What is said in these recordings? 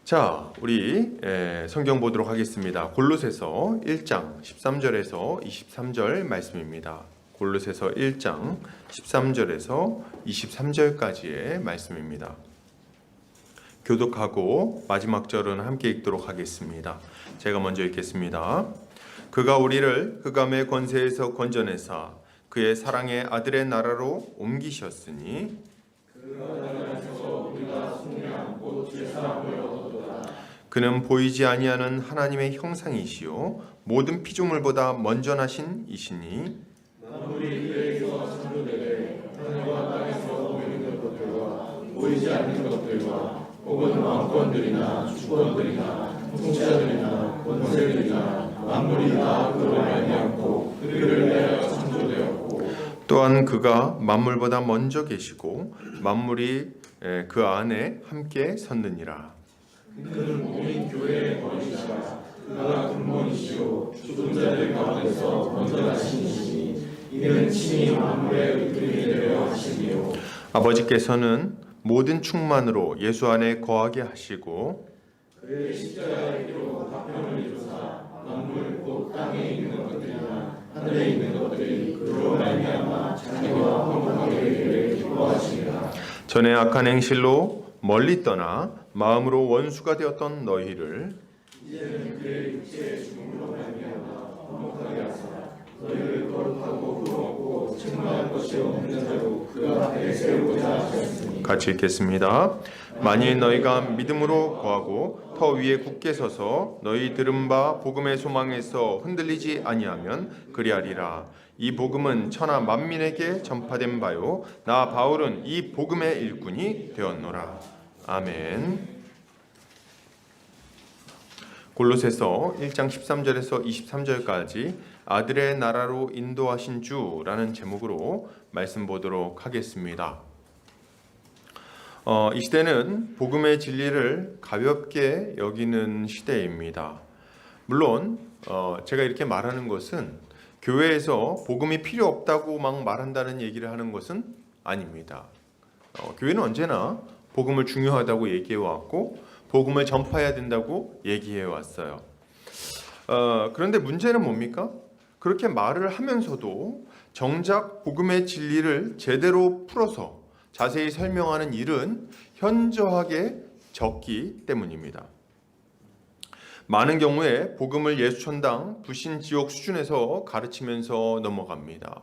자, 우리 성경 보도록 하겠습니다. 골로새서 1장 13절에서 23절 말씀입니다. 골로새서 1장 13절에서 23절까지의 말씀입니다. 교독하고 마지막 절은 함께 읽도록 하겠습니다. 제가 먼저 읽겠습니다. 그가 우리를 흑암의 권세에서 건져내사 그의 사랑의 아들의 나라로 옮기셨으니 그는 보이지 아니하는 하나님의 형상이시요 모든 피조물보다 먼저 나신 이시니 만물이 그에게서 창조되되 하늘과 땅에서 보이는 것들과 보이지 않는 것들과 혹은 왕권들이나 주권들이나 통치자들이나 권세들이나 만물이 다 그로 말미암고 그를 위하여 창조되었고 또한 그가 만물보다 먼저 계시고 만물이 그 안에 함께 섰느니라. 그는 몸인 교회의 머리시라. 그가 근본이시요 죽은 가운데서 먼저 나신 이시니 이는 친히 만물의 이름이 되려 하시며 아버지께서는 모든 충만으로 예수 안에 거하게 하시고 그의 십자가의 피로 화평을 이루사 만물 곧 땅에 있는 것들이나 하늘에 있는 것들이 그로 말미암아 자기와 화목하게 되기를 기뻐하시니라. 전에 악한 행실로 멀리 떠나 마음으로 원수가 되었던 너희를 이제는 그의 육체의 죽음으로 말미암아 화목하게 하사 너희를 거룩하고 부끄럽고 책망할 것이 없는 자로 그 앞에 세우고자 하셨으니. 같이 읽겠습니다. 만일 너희가 믿음으로 거하고 터 위에 굳게 서서 너희 들은 바 복음의 소망에서 흔들리지 아니하면 그리하리라. 이 복음은 천하 만민에게 전파된 바요 나 바울은 이 복음의 일꾼이 되었노라. 아멘. 골로새서 1장 13절에서 23절까지 아들의 나라로 인도하신 주라는 제목으로 말씀 보도록 하겠습니다. 이 시대는 복음의 진리를 가볍게 여기는 시대입니다. 물론 제가 이렇게 말하는 것은 교회에서 복음이 필요 없다고 막 말한다는 얘기를 하는 것은 아닙니다. 교회는 언제나 복음을 중요하다고 얘기해 왔고 복음을 전파해야 된다고 얘기해 왔어요. 그런데 문제는 뭡니까? 그렇게 말을 하면서도 정작 복음의 진리를 제대로 풀어서 자세히 설명하는 일은 현저하게 적기 때문입니다. 많은 경우에 복음을 예수천당, 불신지옥 수준에서 가르치면서 넘어갑니다.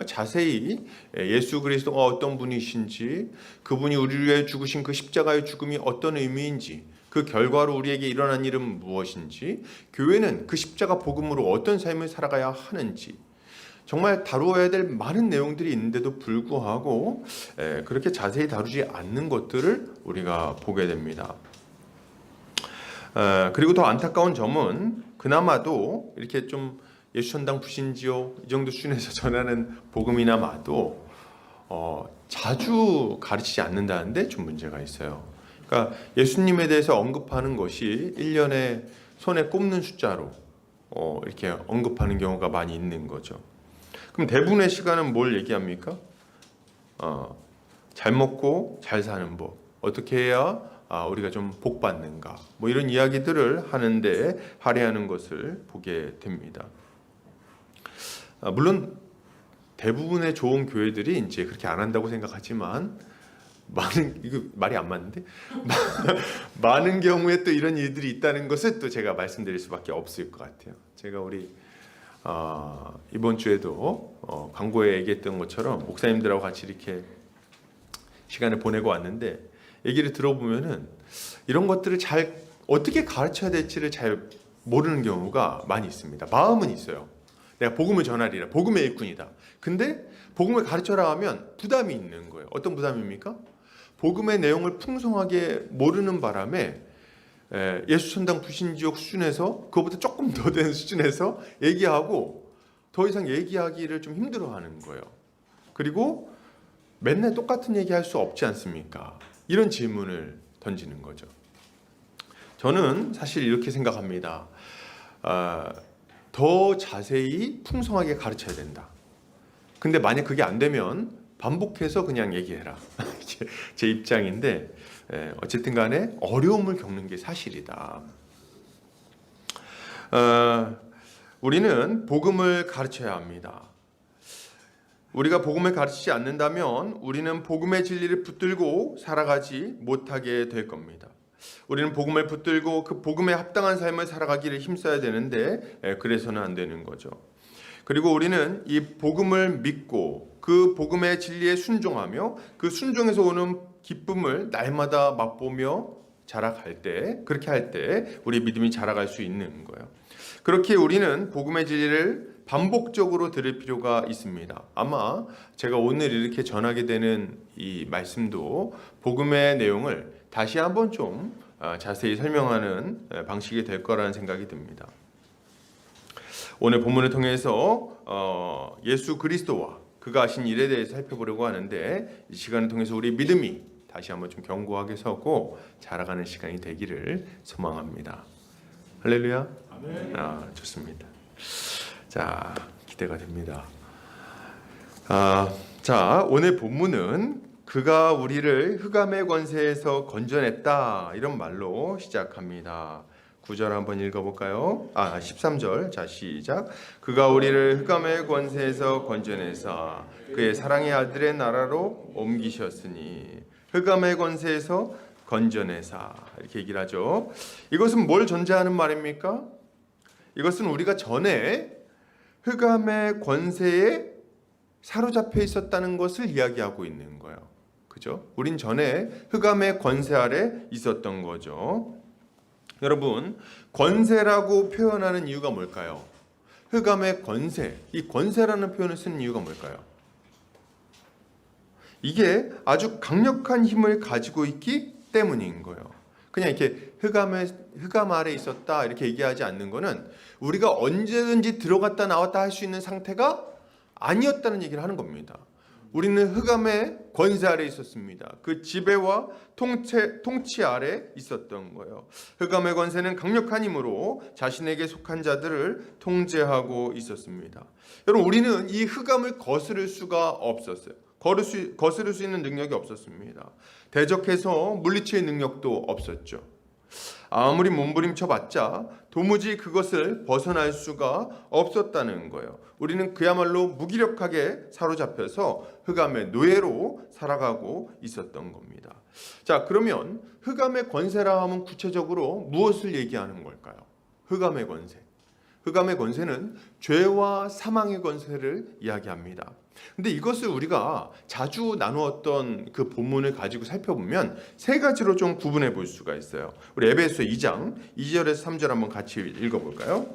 자세히 예수 그리스도가 어떤 분이신지, 그분이 우리를 위해 죽으신 그 십자가의 죽음이 어떤 의미인지, 그 결과로 우리에게 일어난 일은 무엇인지, 교회는 그 십자가 복음으로 어떤 삶을 살아가야 하는지, 정말 다루어야 될 많은 내용들이 있는데도 불구하고 그렇게 자세히 다루지 않는 것들을 우리가 보게 됩니다. 그리고 더 안타까운 점은 그나마도 이렇게 좀 예수천당 불신지옥 이 정도 수준에서 전하는 복음이나마도 자주 가르치지 않는다는데 좀 문제가 있어요. 그러니까 예수님에 대해서 언급하는 것이 1년에 손에 꼽는 숫자로 이렇게 언급하는 경우가 많이 있는 거죠. 그럼 대부분의 시간은 뭘 얘기합니까? 잘 먹고 잘 사는 법, 어떻게 해야 우리가 좀 복 받는가, 뭐 이런 이야기들을 하는데 할애하는 것을 보게 됩니다. 물론 대부분의 좋은 교회들이 이제 그렇게 안 한다고 생각하지만 이거 말이 안 맞는데 많은 경우에 또 이런 일들이 있다는 것을 또 제가 말씀드릴 수밖에 없을 것 같아요. 제가 우리 이번 주에도 광고에 얘기했던 것처럼 목사님들하고 같이 이렇게 시간을 보내고 왔는데 얘기를 들어보면은 이런 것들을 잘 어떻게 가르쳐야 될지를 잘 모르는 경우가 많이 있습니다. 마음은 있어요. 내가 복음을 전하리라, 복음의 일꾼이다. 근데 복음을 가르쳐라 하면 부담이 있는 거예요. 어떤 부담입니까? 복음의 내용을 풍성하게 모르는 바람에 예수천당 불신지옥 수준에서 그거보다 조금 더 된 수준에서 얘기하고 더 이상 얘기하기를 좀 힘들어하는 거예요. 그리고 맨날 똑같은 얘기할 수 없지 않습니까? 이런 질문을 던지는 거죠. 저는 사실 이렇게 생각합니다. 더 자세히 풍성하게 가르쳐야 된다. 근데 만약 그게 안 되면 반복해서 그냥 얘기해라. 제 입장인데 어쨌든 간에 어려움을 겪는 게 사실이다. 우리는 복음을 가르쳐야 합니다. 우리가 복음을 가르치지 않는다면 우리는 복음의 진리를 붙들고 살아가지 못하게 될 겁니다. 우리는 복음을 붙들고 그 복음에 합당한 삶을 살아가기를 힘써야 되는데 그래서는 안 되는 거죠. 그리고 우리는 이 복음을 믿고 그 복음의 진리에 순종하며 그 순종에서 오는 기쁨을 날마다 맛보며 자라갈 때, 그렇게 할 때 우리 믿음이 자라갈 수 있는 거예요. 그렇게 우리는 복음의 진리를 반복적으로 들을 필요가 있습니다. 아마 제가 오늘 이렇게 전하게 되는 이 말씀도 복음의 내용을 다시 한번 좀 자세히 설명하는 방식이 될 거라는 생각이 듭니다. 오늘 본문을 통해서 예수 그리스도와 그가 하신 일에 대해서 살펴보려고 하는데 이 시간을 통해서 우리 믿음이 다시 한번 좀 견고하게 서고 자라가는 시간이 되기를 소망합니다. 할렐루야. 아멘. 좋습니다. 자, 기대가 됩니다. 자, 오늘 본문은 그가 우리를 흑암의 권세에서 건져냈다 이런 말로 시작합니다. 9절 한번 읽어볼까요? 13절. 자, 시작. 그가 우리를 흑암의 권세에서 건져내사 그의 사랑의 아들의 나라로 옮기셨으니. 흑암의 권세에서 건져내사 이렇게 얘기를 하죠. 이것은 뭘 전제하는 말입니까? 이것은 우리가 전에 흑암의 권세에 사로잡혀 있었다는 것을 이야기하고 있는 거예요. 그죠? 우린 전에 흑암의 권세 아래 있었던 거죠. 여러분, 권세라고 표현하는 이유가 뭘까요? 흑암의 권세, 이 권세라는 표현을 쓰는 이유가 뭘까요? 이게 아주 강력한 힘을 가지고 있기 때문인 거예요. 그냥 이렇게 흑암 아래 있었다 이렇게 얘기하지 않는 거는 우리가 언제든지 들어갔다 나왔다 할 수 있는 상태가 아니었다는 얘기를 하는 겁니다. 우리는 흑암의 권세 아래 있었습니다. 그 지배와 통치 아래 있었던 거예요. 흑암의 권세는 강력한 힘으로 자신에게 속한 자들을 통제하고 있었습니다. 여러분, 우리는 이 흑암을 거스를 수가 없었어요. 거스를 수 있는 능력이 없었습니다. 대적해서 물리칠 능력도 없었죠. 아무리 몸부림쳐봤자 도무지 그것을 벗어날 수가 없었다는 거예요. 우리는 그야말로 무기력하게 사로잡혀서 흑암의 노예로 살아가고 있었던 겁니다. 자, 그러면 흑암의 권세라 하면 구체적으로 무엇을 얘기하는 걸까요? 흑암의 권세. 흑암의 권세는 죄와 사망의 권세를 이야기합니다. 근데 이것을 우리가 자주 나누었던 그 본문을 가지고 살펴보면 세 가지로 좀 구분해 볼 수가 있어요. 우리 에베소 2장 2절에서 3절 한번 같이 읽어볼까요?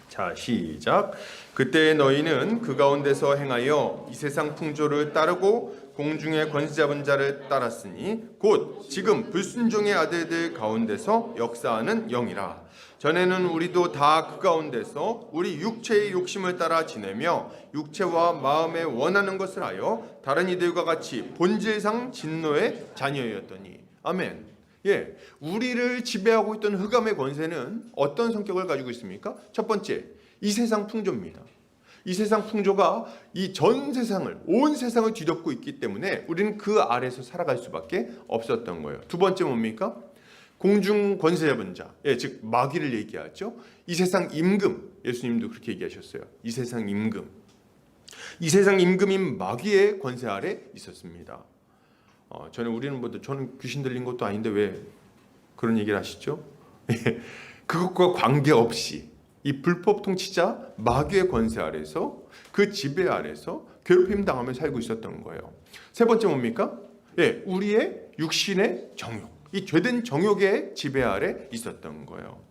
자, 시작. 그때 너희는 그 가운데서 행하여 이 세상 풍조를 따르고 공중의 권세 잡은 자를 따랐으니 곧 지금 불순종의 아들들 가운데서 역사하는 영이라. 전에는 우리도 다 그 가운데서 우리 육체의 욕심을 따라 지내며 육체와 마음에 원하는 것을 하여 다른 이들과 같이 본질상 진노의 자녀였더니. 아멘. 예, 우리를 지배하고 있던 흑암의 권세는 어떤 성격을 가지고 있습니까? 첫 번째, 이 세상 풍조입니다. 이 세상 풍조가 이 전 세상을, 온 세상을 뒤덮고 있기 때문에 우리는 그 아래에서 살아갈 수밖에 없었던 거예요. 두 번째 뭡니까? 공중 권세 잡은 자, 즉 마귀를 얘기하죠. 이 세상 임금, 예수님도 그렇게 얘기하셨어요. 이 세상 임금, 이 세상 임금인 마귀의 권세 아래 있었습니다. 저는 귀신 들린 것도 아닌데 왜 그런 얘기를 하시죠? 그것과 관계없이 이 불법 통치자 마귀의 권세 아래서 그 지배 아래서 괴롭힘 당하며 살고 있었던 거예요. 세 번째 뭡니까? 우리의 육신의 정욕, 이 죄된 정욕의 지배 아래 있었던 거예요.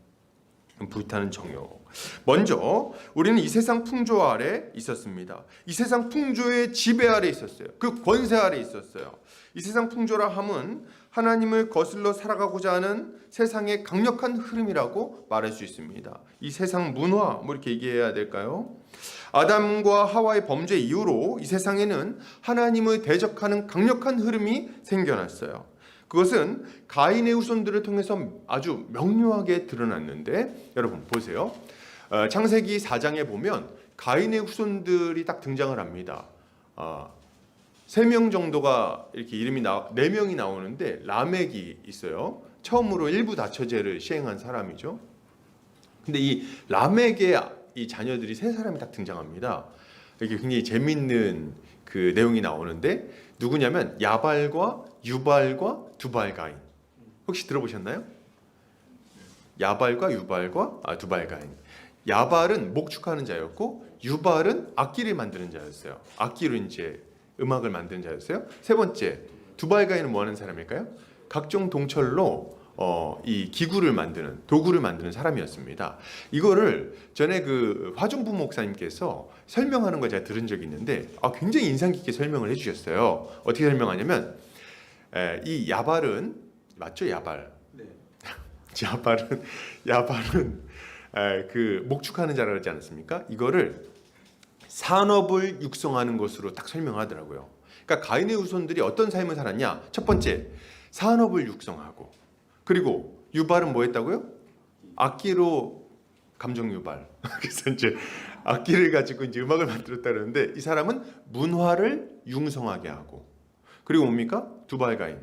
불타는 정욕. 먼저 우리는 이 세상 풍조 아래 있었습니다. 이 세상 풍조의 지배 아래 있었어요. 그 권세 아래 있었어요. 이 세상 풍조라 함은 하나님을 거슬러 살아가고자 하는 세상의 강력한 흐름이라고 말할 수 있습니다. 이 세상 문화, 뭐 이렇게 얘기해야 될까요? 아담과 하와의 범죄 이후로 이 세상에는 하나님을 대적하는 강력한 흐름이 생겨났어요. 그것은 가인의 후손들을 통해서 아주 명료하게 드러났는데, 여러분 보세요. 창세기 4장에 보면 가인의 후손들이 딱 등장을 합니다. 3명 정도가 이렇게 이름이 4명이 나오는데 라멕이 있어요. 처음으로 일부 다처제를 시행한 사람이죠. 근데 이 라멕의 이 자녀들이 3사람이 딱 등장합니다. 이게 굉장히 재밌는 그 내용이 나오는데 누구냐면 야발과 유발과 두발가인. 혹시 들어보셨나요? 야발과 유발과 두발가인. 야발은 목축하는 자였고 유발은 악기를 만드는 자였어요. 악기로 이제 음악을 만드는 자였어요. 세 번째, 두발가인은 뭐 하는 사람일까요? 각종 동철로 이 기구를 만드는 도구를 만드는 사람이었습니다. 이거를 전에 그 화종부 목사님께서 설명하는 걸 제가 들은 적이 있는데 굉장히 인상 깊게 설명을 해주셨어요. 어떻게 설명하냐면 이 야발은 맞죠? 야발. 네. 야발은 그 목축하는 자라 그러지 않았습니까? 이거를 산업을 육성하는 것으로 딱 설명하더라고요. 그러니까 가인의 후손들이 어떤 삶을 살았냐? 첫 번째, 산업을 육성하고, 그리고 유발은 뭐 했다고요? 악기로 감정 유발. 그래서 이제 악기를 가지고 이제 음악을 만들었다 그러는데 이 사람은 문화를 융성하게 하고, 그리고 뭡니까? 두발가인.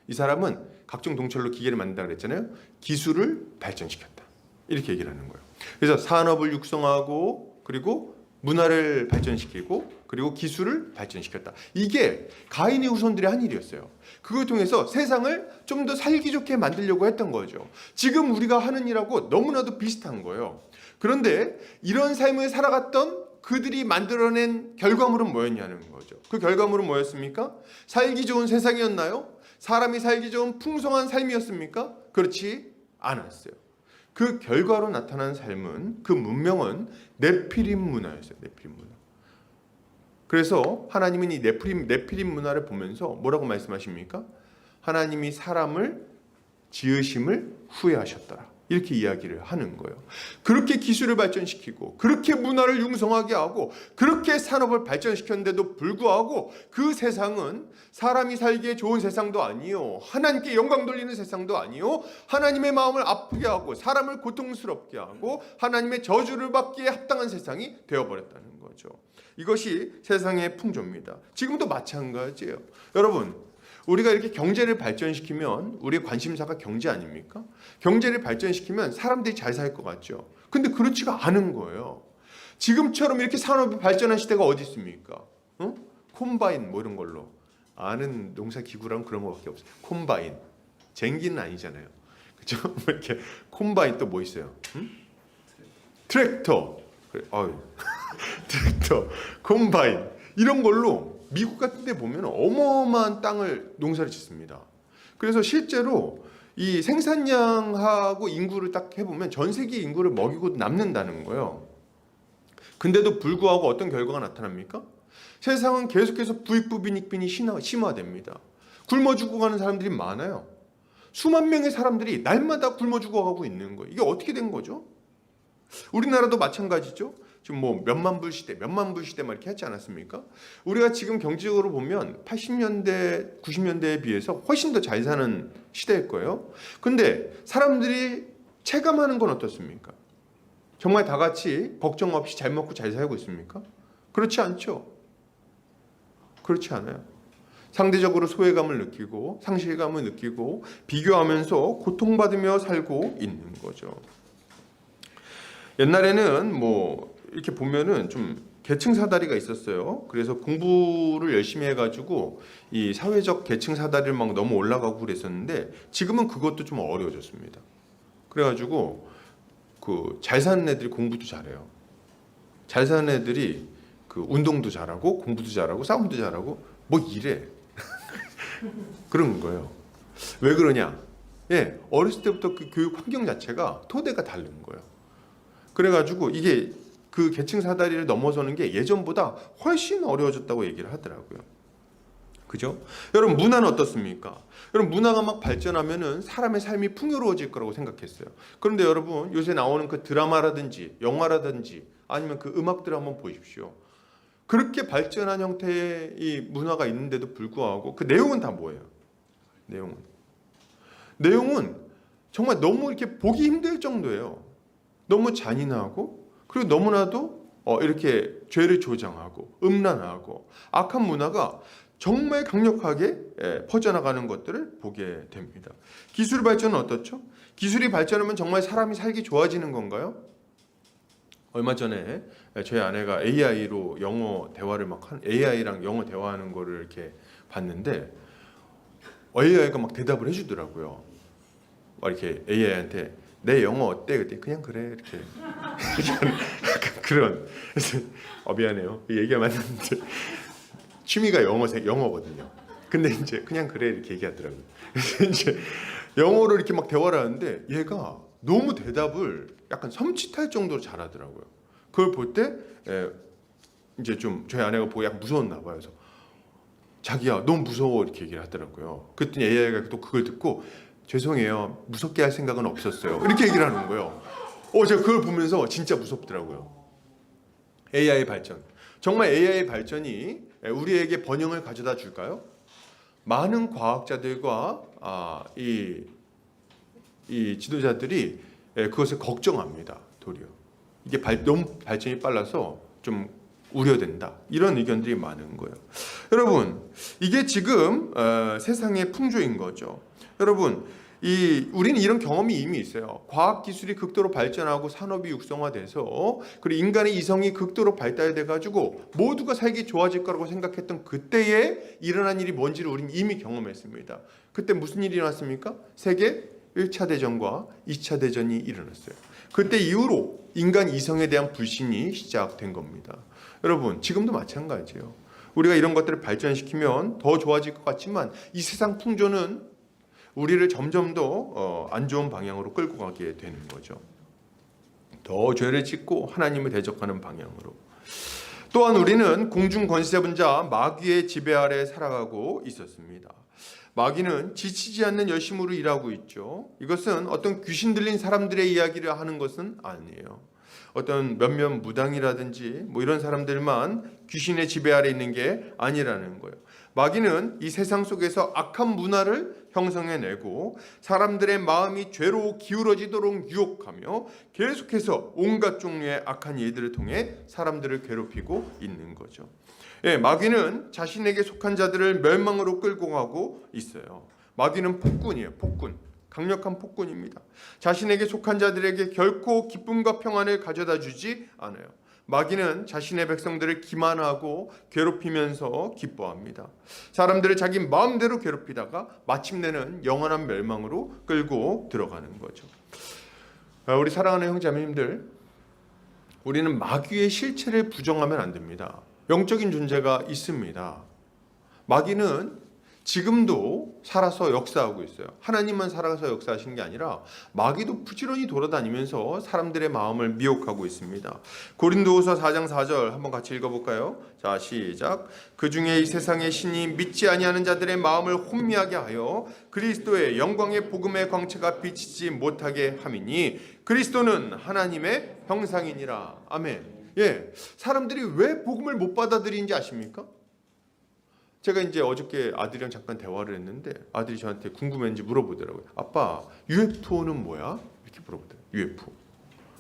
이 사람은 각종 동철로 기계를 만든다 그랬잖아요. 기술을 발전시켰다. 이렇게 얘기를 하는 거예요. 그래서 산업을 육성하고, 그리고 문화를 발전시키고, 그리고 기술을 발전시켰다. 이게 가인의 후손들이 한 일이었어요. 그걸 통해서 세상을 좀 더 살기 좋게 만들려고 했던 거죠. 지금 우리가 하는 일하고 너무나도 비슷한 거예요. 그런데 이런 삶을 살아갔던 그들이 만들어낸 결과물은 뭐였냐는 거죠. 그 결과물은 뭐였습니까? 살기 좋은 세상이었나요? 사람이 살기 좋은 풍성한 삶이었습니까? 그렇지 않았어요. 그 결과로 나타난 삶은, 그 문명은 네피림 문화였어요. 네피림 문화. 그래서 하나님은 이 네피림 문화를 보면서 뭐라고 말씀하십니까? 하나님이 사람을 지으심을 후회하셨더라. 이렇게 이야기를 하는 거예요. 그렇게 기술을 발전시키고, 그렇게 문화를 융성하게 하고, 그렇게 산업을 발전시켰는데도 불구하고 그 세상은 사람이 살기에 좋은 세상도 아니요, 하나님께 영광 돌리는 세상도 아니요, 하나님의 마음을 아프게 하고 사람을 고통스럽게 하고 하나님의 저주를 받기에 합당한 세상이 되어버렸다는 거죠. 이것이 세상의 풍조입니다. 지금도 마찬가지예요. 여러분, 우리가 이렇게 경제를 발전시키면 우리의 관심사가 경제 아닙니까? 경제를 발전시키면 사람들이 잘 살 것 같죠. 근데 그렇지가 않은 거예요. 지금처럼 이렇게 산업이 발전한 시대가 어디 있습니까? 콤바인 뭐 이런 걸로 아는 농사 기구랑 그런 거밖에 없어요. 콤바인, 쟁기는 아니잖아요. 그죠? 이렇게 콤바인 또 뭐 있어요? 트랙터, 트랙터, 콤바인 이런 걸로 미국 같은 데 보면 어마어마한 땅을 농사를 짓습니다. 그래서 실제로 이 생산량하고 인구를 딱 해보면 전 세계 인구를 먹이고 남는다는 거예요. 근데도 불구하고 어떤 결과가 나타납니까? 세상은 계속해서 부익부빈익빈이 심화됩니다. 굶어 죽어가는 사람들이 많아요. 수만 명의 사람들이 날마다 굶어 죽어가고 있는 거예요. 이게 어떻게 된 거죠? 우리나라도 마찬가지죠. 지금 뭐 몇만 불 시대 막 이렇게 하지 않았습니까? 우리가 지금 경제적으로 보면 80년대, 90년대에 비해서 훨씬 더 잘 사는 시대일 거예요. 근데 사람들이 체감하는 건 어떻습니까? 정말 다 같이 걱정 없이 잘 먹고 잘 살고 있습니까? 그렇지 않죠. 그렇지 않아요. 상대적으로 소외감을 느끼고 상실감을 느끼고 비교하면서 고통받으며 살고 있는 거죠. 옛날에는 뭐 이렇게 보면은 좀 계층 사다리가 있었어요. 그래서 공부를 열심히 해가지고 이 사회적 계층 사다리를 막 너무 올라가고 그랬었는데 지금은 그것도 좀 어려워졌습니다. 그래가지고 그 잘 사는 애들이 공부도 잘해요. 잘 사는 애들이 그 운동도 잘하고 공부도 잘하고 싸움도 잘하고 뭐 이래. 그런 거예요. 왜 그러냐? 예, 어렸을 때부터 그 교육 환경 자체가 토대가 다른 거예요. 그래가지고 이게 그 계층 사다리를 넘어서는 게 예전보다 훨씬 어려워졌다고 얘기를 하더라고요. 그죠? 여러분 문화는 어떻습니까? 여러분 문화가 막 발전하면은 사람의 삶이 풍요로워질 거라고 생각했어요. 그런데 여러분 요새 나오는 그 드라마라든지 영화라든지 아니면 그 음악들 한번 보십시오. 그렇게 발전한 형태의 이 문화가 있는데도 불구하고 그 내용은 다 뭐예요? 내용은 정말 너무 이렇게 보기 힘들 정도예요. 너무 잔인하고 그리고 너무나도 이렇게 죄를 조장하고 음란하고 악한 문화가 정말 강력하게 퍼져나가는 것들을 보게 됩니다. 기술 발전은 어떻죠? 기술이 발전하면 정말 사람이 살기 좋아지는 건가요? 얼마 전에 저희 아내가 AI로 영어 대화를 AI랑 영어 대화하는 거를 이렇게 봤는데 AI가 막 대답을 해주더라고요. 막 이렇게 AI한테 내 영어 어때? 그랬더니 그냥 그래 이렇게 약간 그런. 그래서 미안해요. 얘기가 맞는데 취미가 영어거든요. 근데 이제 그냥 그래 이렇게 얘기하더라고요. 그래서 이제 영어로 이렇게 막 대화를 하는데 얘가 너무 대답을 약간 섬찟할 정도로 잘하더라고요. 그걸 볼 때 이제 좀 저희 아내가 보고 약간 무서웠나 봐요. 그래서 자기야 너무 무서워 이렇게 얘기를 하더라고요. 그랬더니 AI가 또 그걸 듣고 죄송해요. 무섭게 할 생각은 없었어요. 이렇게 얘기를 하는 거예요. 제가 그걸 보면서 진짜 무섭더라고요. AI 발전. 정말 AI 발전이 우리에게 번영을 가져다 줄까요? 많은 과학자들과 이 지도자들이 그것을 걱정합니다. 도리어 이게 너무 발전이 빨라서 좀 우려된다. 이런 의견들이 많은 거예요. 여러분, 이게 지금 세상의 풍조인 거죠. 여러분, 우리는 이런 경험이 이미 있어요. 과학 기술이 극도로 발전하고 산업이 육성화돼서 그리고 인간의 이성이 극도로 발달돼 가지고 모두가 살기 좋아질 거라고 생각했던 그때에 일어난 일이 뭔지를 우리는 이미 경험했습니다. 그때 무슨 일이 일어났습니까? 세계 1차 대전과 2차 대전이 일어났어요. 그때 이후로 인간 이성에 대한 불신이 시작된 겁니다. 여러분, 지금도 마찬가지예요. 우리가 이런 것들을 발전시키면 더 좋아질 것 같지만 이 세상 풍조는 우리를 점점 더 안 좋은 방향으로 끌고 가게 되는 거죠. 더 죄를 짓고 하나님을 대적하는 방향으로. 또한 우리는 공중 권세분자 마귀의 지배 아래 살아가고 있었습니다. 마귀는 지치지 않는 열심으로 일하고 있죠. 이것은 어떤 귀신 들린 사람들의 이야기를 하는 것은 아니에요. 어떤 몇몇 무당이라든지 이런 사람들만 귀신의 지배 아래 있는 게 아니라는 거예요. 마귀는 이 세상 속에서 악한 문화를 형성해내고 사람들의 마음이 죄로 기울어지도록 유혹하며 계속해서 온갖 종류의 악한 일들을 통해 사람들을 괴롭히고 있는 거죠. 마귀는 자신에게 속한 자들을 멸망으로 끌고 가고 있어요. 마귀는 폭군이에요. 폭군. 강력한 폭군입니다. 자신에게 속한 자들에게 결코 기쁨과 평안을 가져다 주지 않아요. 마귀는 자신의 백성들을 기만하고 괴롭히면서 기뻐합니다. 사람들을 자기 마음대로 괴롭히다가 마침내는 영원한 멸망으로 끌고 들어가는 거죠. 우리 사랑하는 형제자매님들, 우리는 마귀의 실체를 부정하면 안 됩니다. 영적인 존재가 있습니다. 마귀는 지금도 살아서 역사하고 있어요. 하나님만 살아서 역사하시는 게 아니라 마귀도 부지런히 돌아다니면서 사람들의 마음을 미혹하고 있습니다. 고린도후서 4장 4절 한번 같이 읽어볼까요? 자, 시작. 그 중에 이 세상의 신이 믿지 아니하는 자들의 마음을 혼미하게 하여 그리스도의 영광의 복음의 광채가 비치지 못하게 함이니 그리스도는 하나님의 형상이니라. 아멘. 사람들이 왜 복음을 못 받아들이는지 아십니까? 제가 이제 어저께 아들이랑 잠깐 대화를 했는데 아들이 저한테 궁금했는지 물어보더라고요. 아빠, UFO는 뭐야? 이렇게 물어보더라고요. UFO.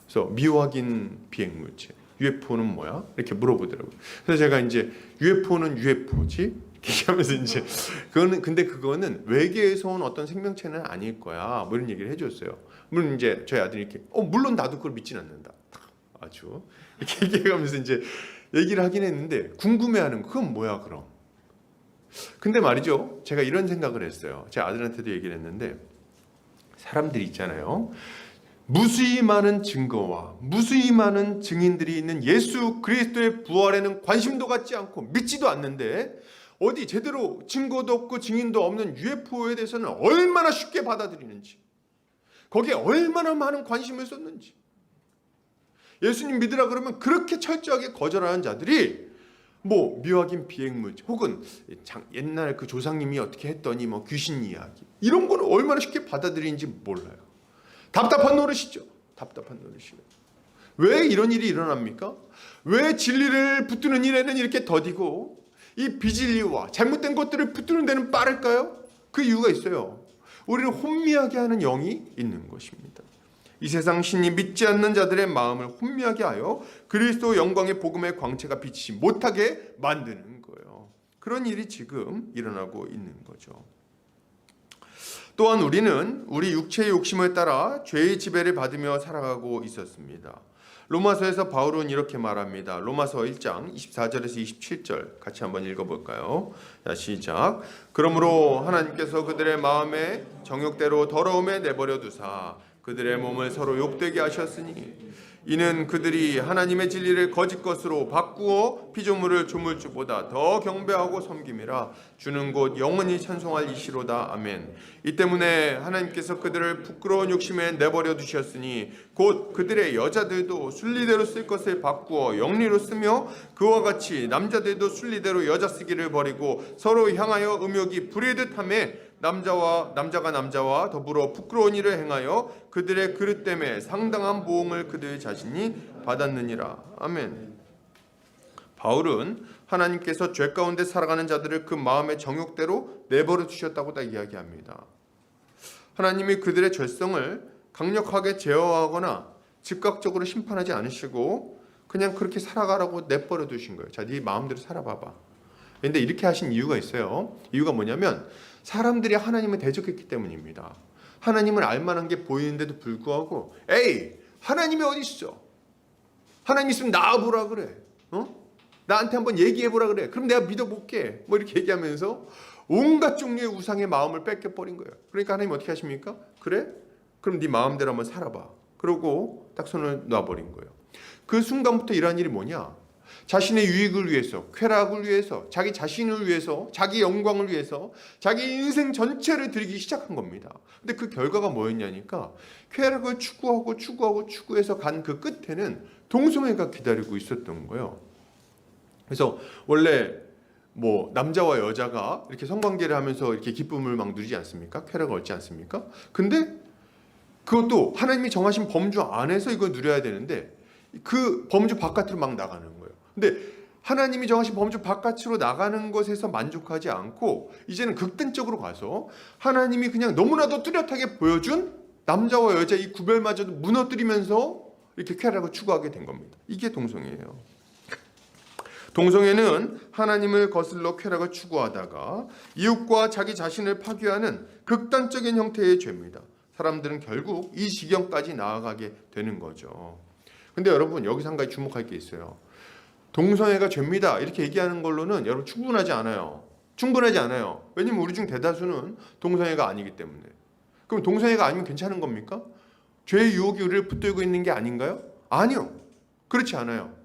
그래서 미확인 비행물체. UFO는 뭐야? 이렇게 물어보더라고요. 그래서 제가 이제 UFO는 UFO지? 이렇게 하면서 이제 그거는 외계에서 온 어떤 생명체는 아닐 거야. 이런 얘기를 해줬어요. 물론 이제 저희 아들이 이렇게 물론 나도 그걸 믿진 않는다. 아주 이렇게 얘기하면서 이제 얘기를 하긴 했는데 궁금해하는 거 그건 뭐야 그럼? 근데 말이죠. 제가 이런 생각을 했어요. 제 아들한테도 얘기를 했는데 사람들이 있잖아요. 무수히 많은 증거와 무수히 많은 증인들이 있는 예수 그리스도의 부활에는 관심도 갖지 않고 믿지도 않는데 어디 제대로 증거도 없고 증인도 없는 UFO에 대해서는 얼마나 쉽게 받아들이는지 거기에 얼마나 많은 관심을 쏟는지 예수님 믿으라 그러면 그렇게 철저하게 거절하는 자들이 미확인 비행물체 혹은 옛날 그 조상님이 어떻게 했더니 귀신 이야기 이런 거는 얼마나 쉽게 받아들이는지 몰라요. 답답한 노릇이죠. 답답한 노릇이에요. 왜 이런 일이 일어납니까? 왜 진리를 붙드는 일에는 이렇게 더디고 이 비진리와 잘못된 것들을 붙드는 데는 빠를까요? 그 이유가 있어요. 우리를 혼미하게 하는 영이 있는 것입니다. 이 세상 신이 믿지 않는 자들의 마음을 혼미하게 하여 그리스도 영광의 복음의 광채가 비치지 못하게 만드는 거예요. 그런 일이 지금 일어나고 있는 거죠. 또한 우리는 우리 육체의 욕심을 따라 죄의 지배를 받으며 살아가고 있었습니다. 로마서에서 바울은 이렇게 말합니다. 로마서 1장 24절에서 27절 같이 한번 읽어볼까요? 자, 시작. 그러므로 하나님께서 그들의 마음에 정욕대로 더러움에 내버려 두사 그들의 몸을 서로 욕되게 하셨으니 이는 그들이 하나님의 진리를 거짓 것으로 바꾸어 피조물을 조물주보다 더 경배하고 섬김이라 주는 곧 영원히 찬송할 이시로다. 아멘. 이 때문에 하나님께서 그들을 부끄러운 욕심에 내버려 두셨으니 곧 그들의 여자들도 순리대로 쓸 것을 바꾸어 영리로 쓰며 그와 같이 남자들도 순리대로 여자 쓰기를 버리고 서로 향하여 음욕이 부리듯 하며 남자가 남자와 더불어 부끄러운 일을 행하여 그들의 그릇 때문에 상당한 보응을 그들 자신이 받았느니라. 아멘. 바울은 하나님께서 죄 가운데 살아가는 자들을 그 마음의 정욕대로 내버려 두셨다고 다 이야기합니다. 하나님이 그들의 죄성을 강력하게 제어하거나 즉각적으로 심판하지 않으시고 그냥 그렇게 살아가라고 내버려 두신 거예요. 자, 네 마음대로 살아봐봐. 그런데 이렇게 하신 이유가 있어요. 이유가 뭐냐면 사람들이 하나님을 대적했기 때문입니다. 하나님을 알만한 게 보이는데도 불구하고 에이 하나님이 어디 있어? 하나님 있으면 나와보라 그래. 나한테 한번 얘기해보라 그래. 그럼 내가 믿어볼게. 뭐 이렇게 얘기하면서 온갖 종류의 우상의 마음을 뺏겨버린 거예요. 그러니까 하나님 어떻게 하십니까? 그래? 그럼 네 마음대로 한번 살아봐. 그러고 딱 손을 놔버린 거예요. 그 순간부터 일어난 일이 뭐냐? 자신의 유익을 위해서, 쾌락을 위해서, 자기 자신을 위해서, 자기 영광을 위해서 자기 인생 전체를 드리기 시작한 겁니다. 근데 그 결과가 뭐였냐니까 쾌락을 추구해서 간 그 끝에는 동성애가 기다리고 있었던 거예요. 그래서 원래 뭐 남자와 여자가 이렇게 성관계를 하면서 이렇게 기쁨을 막 누리지 않습니까? 쾌락을 얻지 않습니까? 근데 그것도 하나님이 정하신 범주 안에서 이걸 누려야 되는데 그 범주 바깥으로 막 나가는 거예요. 근데 하나님이 정하신 범주 바깥으로 나가는 것에서 만족하지 않고 이제는 극단적으로 가서 하나님이 그냥 너무나도 뚜렷하게 보여준 남자와 여자 이 구별마저도 무너뜨리면서 이렇게 쾌락을 추구하게 된 겁니다. 이게 동성애예요. 동성애는 하나님을 거슬러 쾌락을 추구하다가 이웃과 자기 자신을 파괴하는 극단적인 형태의 죄입니다. 사람들은 결국 이 지경까지 나아가게 되는 거죠. 근데 여러분 여기서 한 가지 주목할 게 있어요. 동성애가 죄입니다 이렇게 얘기하는 걸로는 여러분 충분하지 않아요. 왜냐면 우리 중 대다수는 동성애가 아니기 때문에. 그럼 동성애가 아니면 괜찮은 겁니까? 죄의 유혹이 우리를 붙들고 있는 게 아닌가요? 아니요. 그렇지 않아요.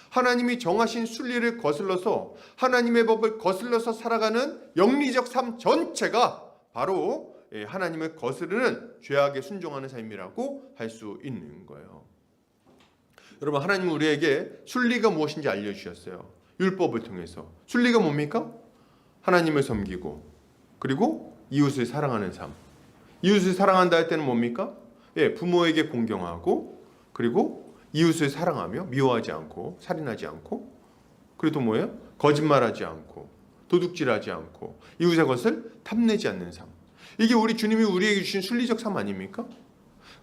하나님이 정하신 순리를 거슬러서 하나님의 법을 거슬러서 살아가는 영리적 삶 전체가 바로 하나님을 거스르는 죄악에 순종하는 삶이라고 할 수 있는 거예요. 여러분 하나님은 우리에게 순리가 무엇인지 알려주셨어요. 율법을 통해서. 순리가 뭡니까? 하나님을 섬기고 그리고 이웃을 사랑하는 삶. 이웃을 사랑한다 할 때는 뭡니까? 부모에게 공경하고 그리고 이웃을 사랑하며 미워하지 않고 살인하지 않고 그리고 또 뭐예요? 거짓말하지 않고 도둑질하지 않고 이웃의 것을 탐내지 않는 삶. 이게 우리 주님이 우리에게 주신 순리적 삶 아닙니까?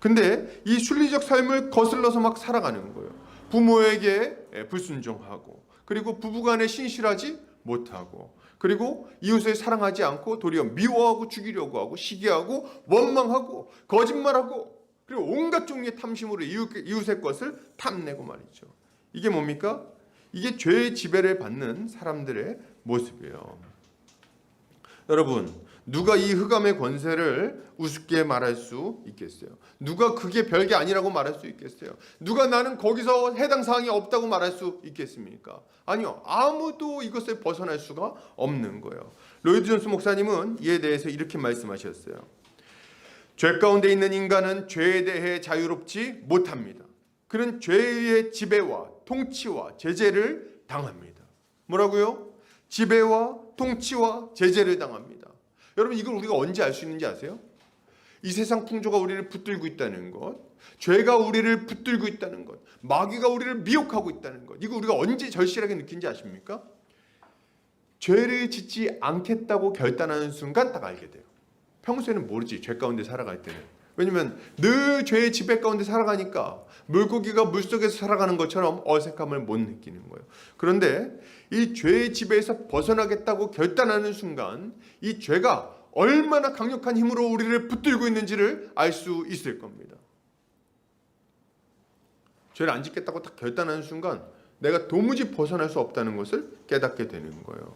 근데 이 순리적 삶을 거슬러서 막 살아가는 거예요. 부모에게 불순종하고 그리고 부부간에 신실하지 못하고 그리고 이웃을 사랑하지 않고 도리어 미워하고 죽이려고 하고 시기하고 원망하고 거짓말하고 그리고 온갖 종류의 탐심으로 이웃의 것을 탐내고 말이죠. 이게 뭡니까? 이게 죄의 지배를 받는 사람들의 모습이에요. 여러분 누가 이 흑암의 권세를 우습게 말할 수 있겠어요? 누가 그게 별게 아니라고 말할 수 있겠어요? 누가 나는 거기서 해당 사항이 없다고 말할 수 있겠습니까? 아니요. 아무도 이것을 벗어날 수가 없는 거예요. 로이드 존스 목사님은 이에 대해서 이렇게 말씀하셨어요. 죄 가운데 있는 인간은 죄에 대해 자유롭지 못합니다. 그는 죄의 지배와 통치와 제재를 당합니다. 뭐라고요? 지배와 통치와 제재를 당합니다. 여러분 이걸 우리가 언제 알 수 있는지 아세요? 이 세상 풍조가 우리를 붙들고 있다는 것, 죄가 우리를 붙들고 있다는 것, 마귀가 우리를 미혹하고 있다는 것, 이거 우리가 언제 절실하게 느낀지 아십니까? 죄를 짓지 않겠다고 결단하는 순간 딱 알게 돼요. 평소에는 모르지, 죄 가운데 살아갈 때는. 왜냐면 늘 죄의 지배 가운데 살아가니까 물고기가 물속에서 살아가는 것처럼 어색함을 못 느끼는 거예요. 그런데 이 죄의 지배에서 벗어나겠다고 결단하는 순간 이 죄가 얼마나 강력한 힘으로 우리를 붙들고 있는지를 알 수 있을 겁니다. 죄를 안 짓겠다고 딱 결단하는 순간 내가 도무지 벗어날 수 없다는 것을 깨닫게 되는 거예요.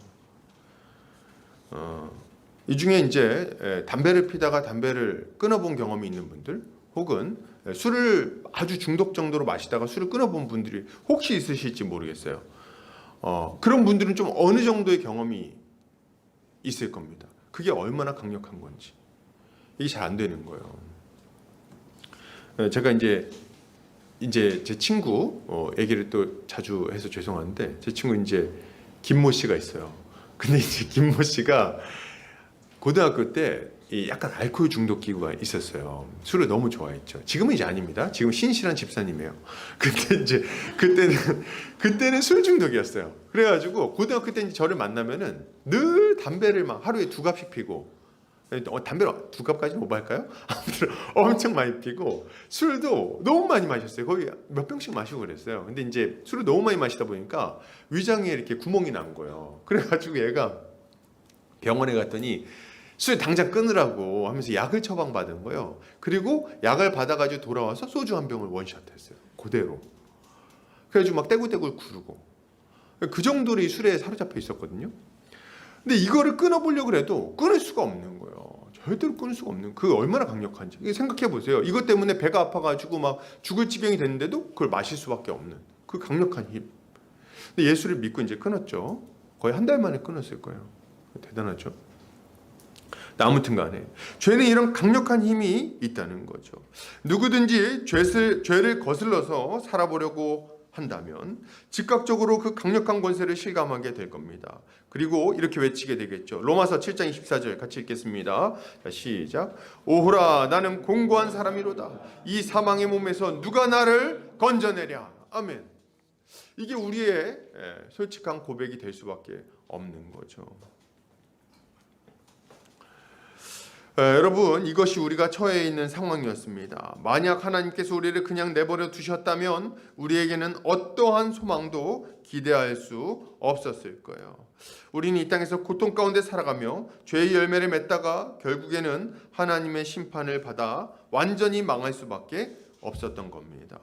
이 중에 이제 담배를 피다가 담배를 끊어본 경험이 있는 분들, 혹은 술을 아주 중독 정도로 마시다가 술을 끊어본 분들이 혹시 있으실지 모르겠어요. 그런 분들은 좀 어느 정도의 경험이 있을 겁니다. 그게 얼마나 강력한 건지. 이게 잘 안 되는 거예요. 제가 이제 제 친구 얘기를 또 자주 해서 죄송한데, 제 친구 이제 김모 씨가 있어요. 근데 이제 김모 씨가 고등학교 때 약간 알코올 중독 기구가 있었어요. 술을 너무 좋아했죠. 지금은 이제 아닙니다. 지금 신실한 집사님이에요. 근데 이제 그때는 술 중독이었어요. 그래가지고 고등학교 때 이제 저를 만나면은 늘 담배를 막 하루에 2갑씩 피고, 담배를 2갑까지 오버할까요? 아무튼 엄청 많이 피고, 술도 너무 많이 마셨어요. 거의 몇 병씩 마시고 그랬어요. 근데 이제 술을 너무 많이 마시다 보니까 위장에 이렇게 구멍이 난 거예요. 그래가지고 얘가 병원에 갔더니 술 당장 끊으라고 하면서 약을 처방받은 거예요. 그리고 약을 받아가지고 돌아와서 소주 한 병을 원샷했어요. 그대로. 그래가지고 막 떼굴떼굴 구르고. 그 정도로 이 술에 사로잡혀 있었거든요. 근데 이거를 끊어보려고 해도 끊을 수가 없는 거예요. 절대로 끊을 수가 없는. 그 얼마나 강력한지. 생각해 보세요. 이것 때문에 배가 아파가지고 막 죽을 지경이 됐는데도 그걸 마실 수밖에 없는 그 강력한 힘. 근데 예수를 믿고 이제 끊었죠. 거의 한 달 만에 끊었을 거예요. 대단하죠. 아무튼 간에 죄는 이런 강력한 힘이 있다는 거죠. 누구든지 죄를 거슬러서 살아보려고 한다면 즉각적으로 그 강력한 권세를 실감하게 될 겁니다. 그리고 이렇게 외치게 되겠죠. 로마서 7장 24절 같이 읽겠습니다. 자, 시작. 오호라 나는 공고한 사람이로다. 이 사망의 몸에서 누가 나를 건져내랴. 아멘. 이게 우리의 솔직한 고백이 될 수밖에 없는 거죠. 여러분, 이것이 우리가 처해 있는 상황이었습니다. 만약 하나님께서 우리를 그냥 내버려 두셨다면 우리에게는 어떠한 소망도 기대할 수 없었을 거예요. 우리는 이 땅에서 고통 가운데 살아가며 죄의 열매를 맺다가 결국에는 하나님의 심판을 받아 완전히 망할 수밖에 없었던 겁니다.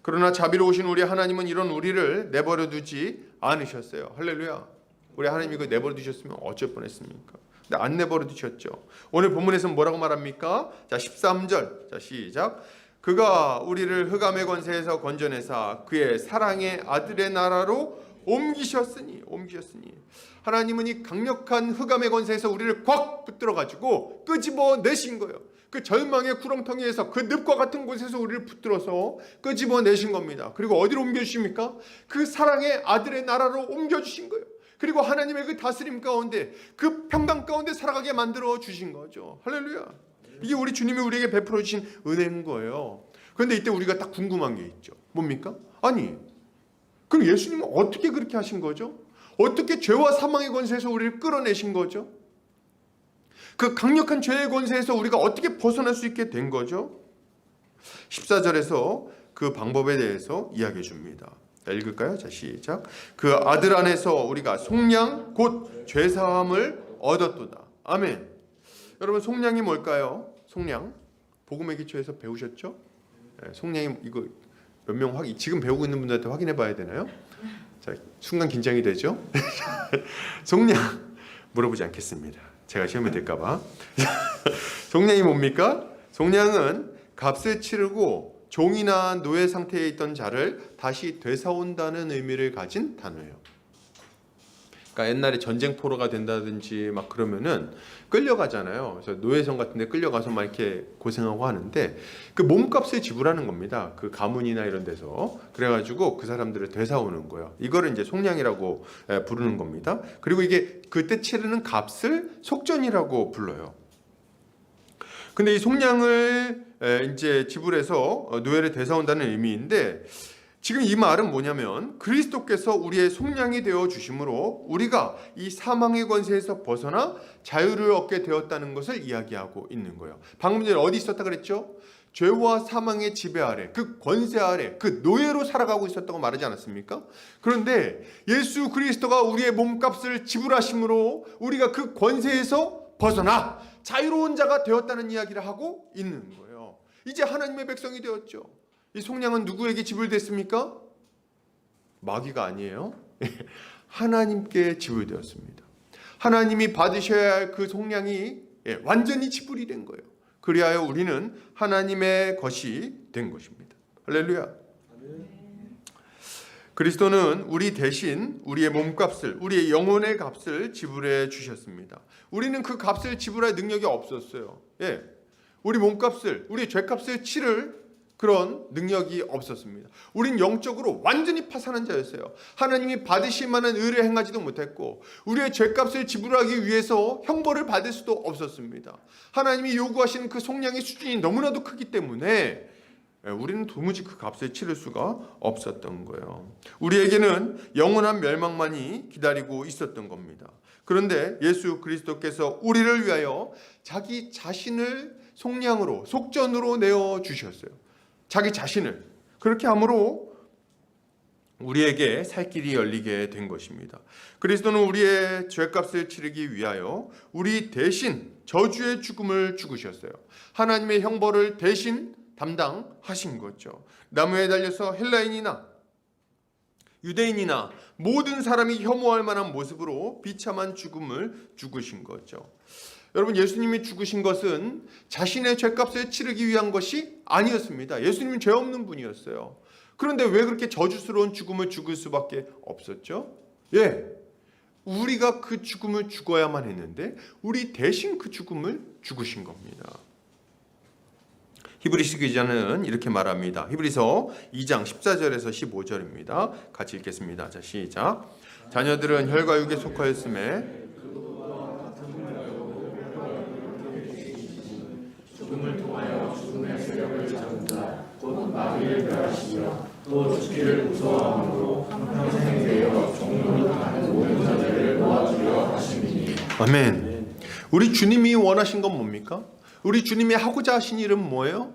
그러나 자비로우신 우리 하나님은 이런 우리를 내버려 두지 않으셨어요. 할렐루야. 우리 하나님이 그 내버려 두셨으면 어쩔 뻔했습니까? 근데 안 내버려 두셨죠. 오늘 본문에서는 뭐라고 말합니까? 자, 13절. 자, 시작. 그가 우리를 흑암의 권세에서 건져내사 그의 사랑의 아들의 나라로 옮기셨으니 하나님은 이 강력한 흑암의 권세에서 우리를 꽉 붙들어 가지고 끄집어 내신 거예요. 그 절망의 구렁텅이에서 그 늪과 같은 곳에서 우리를 붙들어서 끄집어 내신 겁니다. 그리고 어디로 옮겨주십니까? 그 사랑의 아들의 나라로 옮겨주신 거예요. 그리고 하나님의 그 다스림 가운데, 그 평강 가운데 살아가게 만들어 주신 거죠. 할렐루야. 이게 우리 주님이 우리에게 베풀어 주신 은혜인 거예요. 그런데 이때 우리가 딱 궁금한 게 있죠. 뭡니까? 아니, 그럼 예수님은 어떻게 그렇게 하신 거죠? 어떻게 죄와 사망의 권세에서 우리를 끌어내신 거죠? 그 강력한 죄의 권세에서 우리가 어떻게 벗어날 수 있게 된 거죠? 14절에서 그 방법에 대해서 이야기해 줍니다. 읽을까요? 자, 시작. 그 아들 안에서 우리가 속량 곧 죄사함을 얻었도다. 아멘. 여러분, 속량이 뭘까요? 속량. 복음의 기초에서 배우셨죠? 속량이 이거 몇 명 지금 배우고 있는 분들한테 확인해 봐야 되나요? 자, 순간 긴장이 되죠? 속량 물어보지 않겠습니다. 제가 시험에 들까 봐. 속량이 뭡니까? 속량은 값을 치르고 종이나 노예 상태에 있던 자를 다시 되사온다는 의미를 가진 단어예요. 그러니까 옛날에 전쟁포로가 된다든지 막 그러면은 끌려가잖아요. 그래서 노예성 같은 데 끌려가서 막 이렇게 고생하고 하는데 그 몸값을 지불하는 겁니다. 그 가문이나 이런 데서. 그래가지고 그 사람들을 되사오는 거예요. 이거를 이제 속량이라고 부르는 겁니다. 그리고 이게 그때 치르는 값을 속전이라고 불러요. 근데 이 속량을 이제 지불해서 노예를 되사온다는 의미인데, 지금 이 말은 뭐냐면 그리스도께서 우리의 속량이 되어 주심으로 우리가 이 사망의 권세에서 벗어나 자유를 얻게 되었다는 것을 이야기하고 있는 거예요. 방금 전에 어디 있었다 그랬죠? 죄와 사망의 지배 아래, 그 권세 아래, 그 노예로 살아가고 있었다고 말하지 않았습니까? 그런데 예수 그리스도가 우리의 몸값을 지불하심으로 우리가 그 권세에서 벗어나 자유로운 자가 되었다는 이야기를 하고 있는 거예요. 이제 하나님의 백성이 되었죠. 이 속량은 누구에게 지불됐습니까? 마귀가 아니에요. 하나님께 지불되었습니다. 하나님이 받으셔야 할 그 속량이 완전히 지불이 된 거예요. 그리하여 우리는 하나님의 것이 된 것입니다. 할렐루야. 그리스도는 우리 대신 우리의 몸값을, 우리의 영혼의 값을 지불해 주셨습니다. 우리는 그 값을 지불할 능력이 없었어요. 우리 몸값을, 우리의 죄값을 치를 그런 능력이 없었습니다. 우린 영적으로 완전히 파산한 자였어요. 하나님이 받으실 만한 의를 행하지도 못했고 우리의 죄값을 지불하기 위해서 형벌을 받을 수도 없었습니다. 하나님이 요구하시는 그 속량의 수준이 너무나도 크기 때문에 우리는 도무지 그 값을 치를 수가 없었던 거예요. 우리에게는 영원한 멸망만이 기다리고 있었던 겁니다. 그런데 예수 그리스도께서 우리를 위하여 자기 자신을 속량으로, 속전으로 내어주셨어요. 자기 자신을. 그렇게 함으로 우리에게 살 길이 열리게 된 것입니다. 그리스도는 우리의 죄값을 치르기 위하여 우리 대신 저주의 죽음을 죽으셨어요. 하나님의 형벌을 대신 담당하신 거죠. 나무에 달려서 헬라인이나 유대인이나 모든 사람이 혐오할 만한 모습으로 비참한 죽음을 죽으신 거죠. 여러분, 예수님이 죽으신 것은 자신의 죄값을 치르기 위한 것이 아니었습니다. 예수님은 죄 없는 분이었어요. 그런데 왜 그렇게 저주스러운 죽음을 죽을 수밖에 없었죠? 우리가 그 죽음을 죽어야만 했는데 우리 대신 그 죽음을 죽으신 겁니다. 히브리서 기자는 이렇게 말합니다. 히브리서 2장 14절에서 15절입니다. 같이 읽겠습니다. 자, 시작. 자녀들은 혈과 육에 속하였음에 죽음을 통하여 죽음의 세력을 잡은 자, 곧 마귀를 멸하시며 또 죽기를 무서워함으로 한평생 되어 종로를 당하는 모든 자들을 모아주려 하심이니. 아멘. 우리 주님이 원하신 건 뭡니까? 우리 주님이 하고자 하신 일은 뭐예요?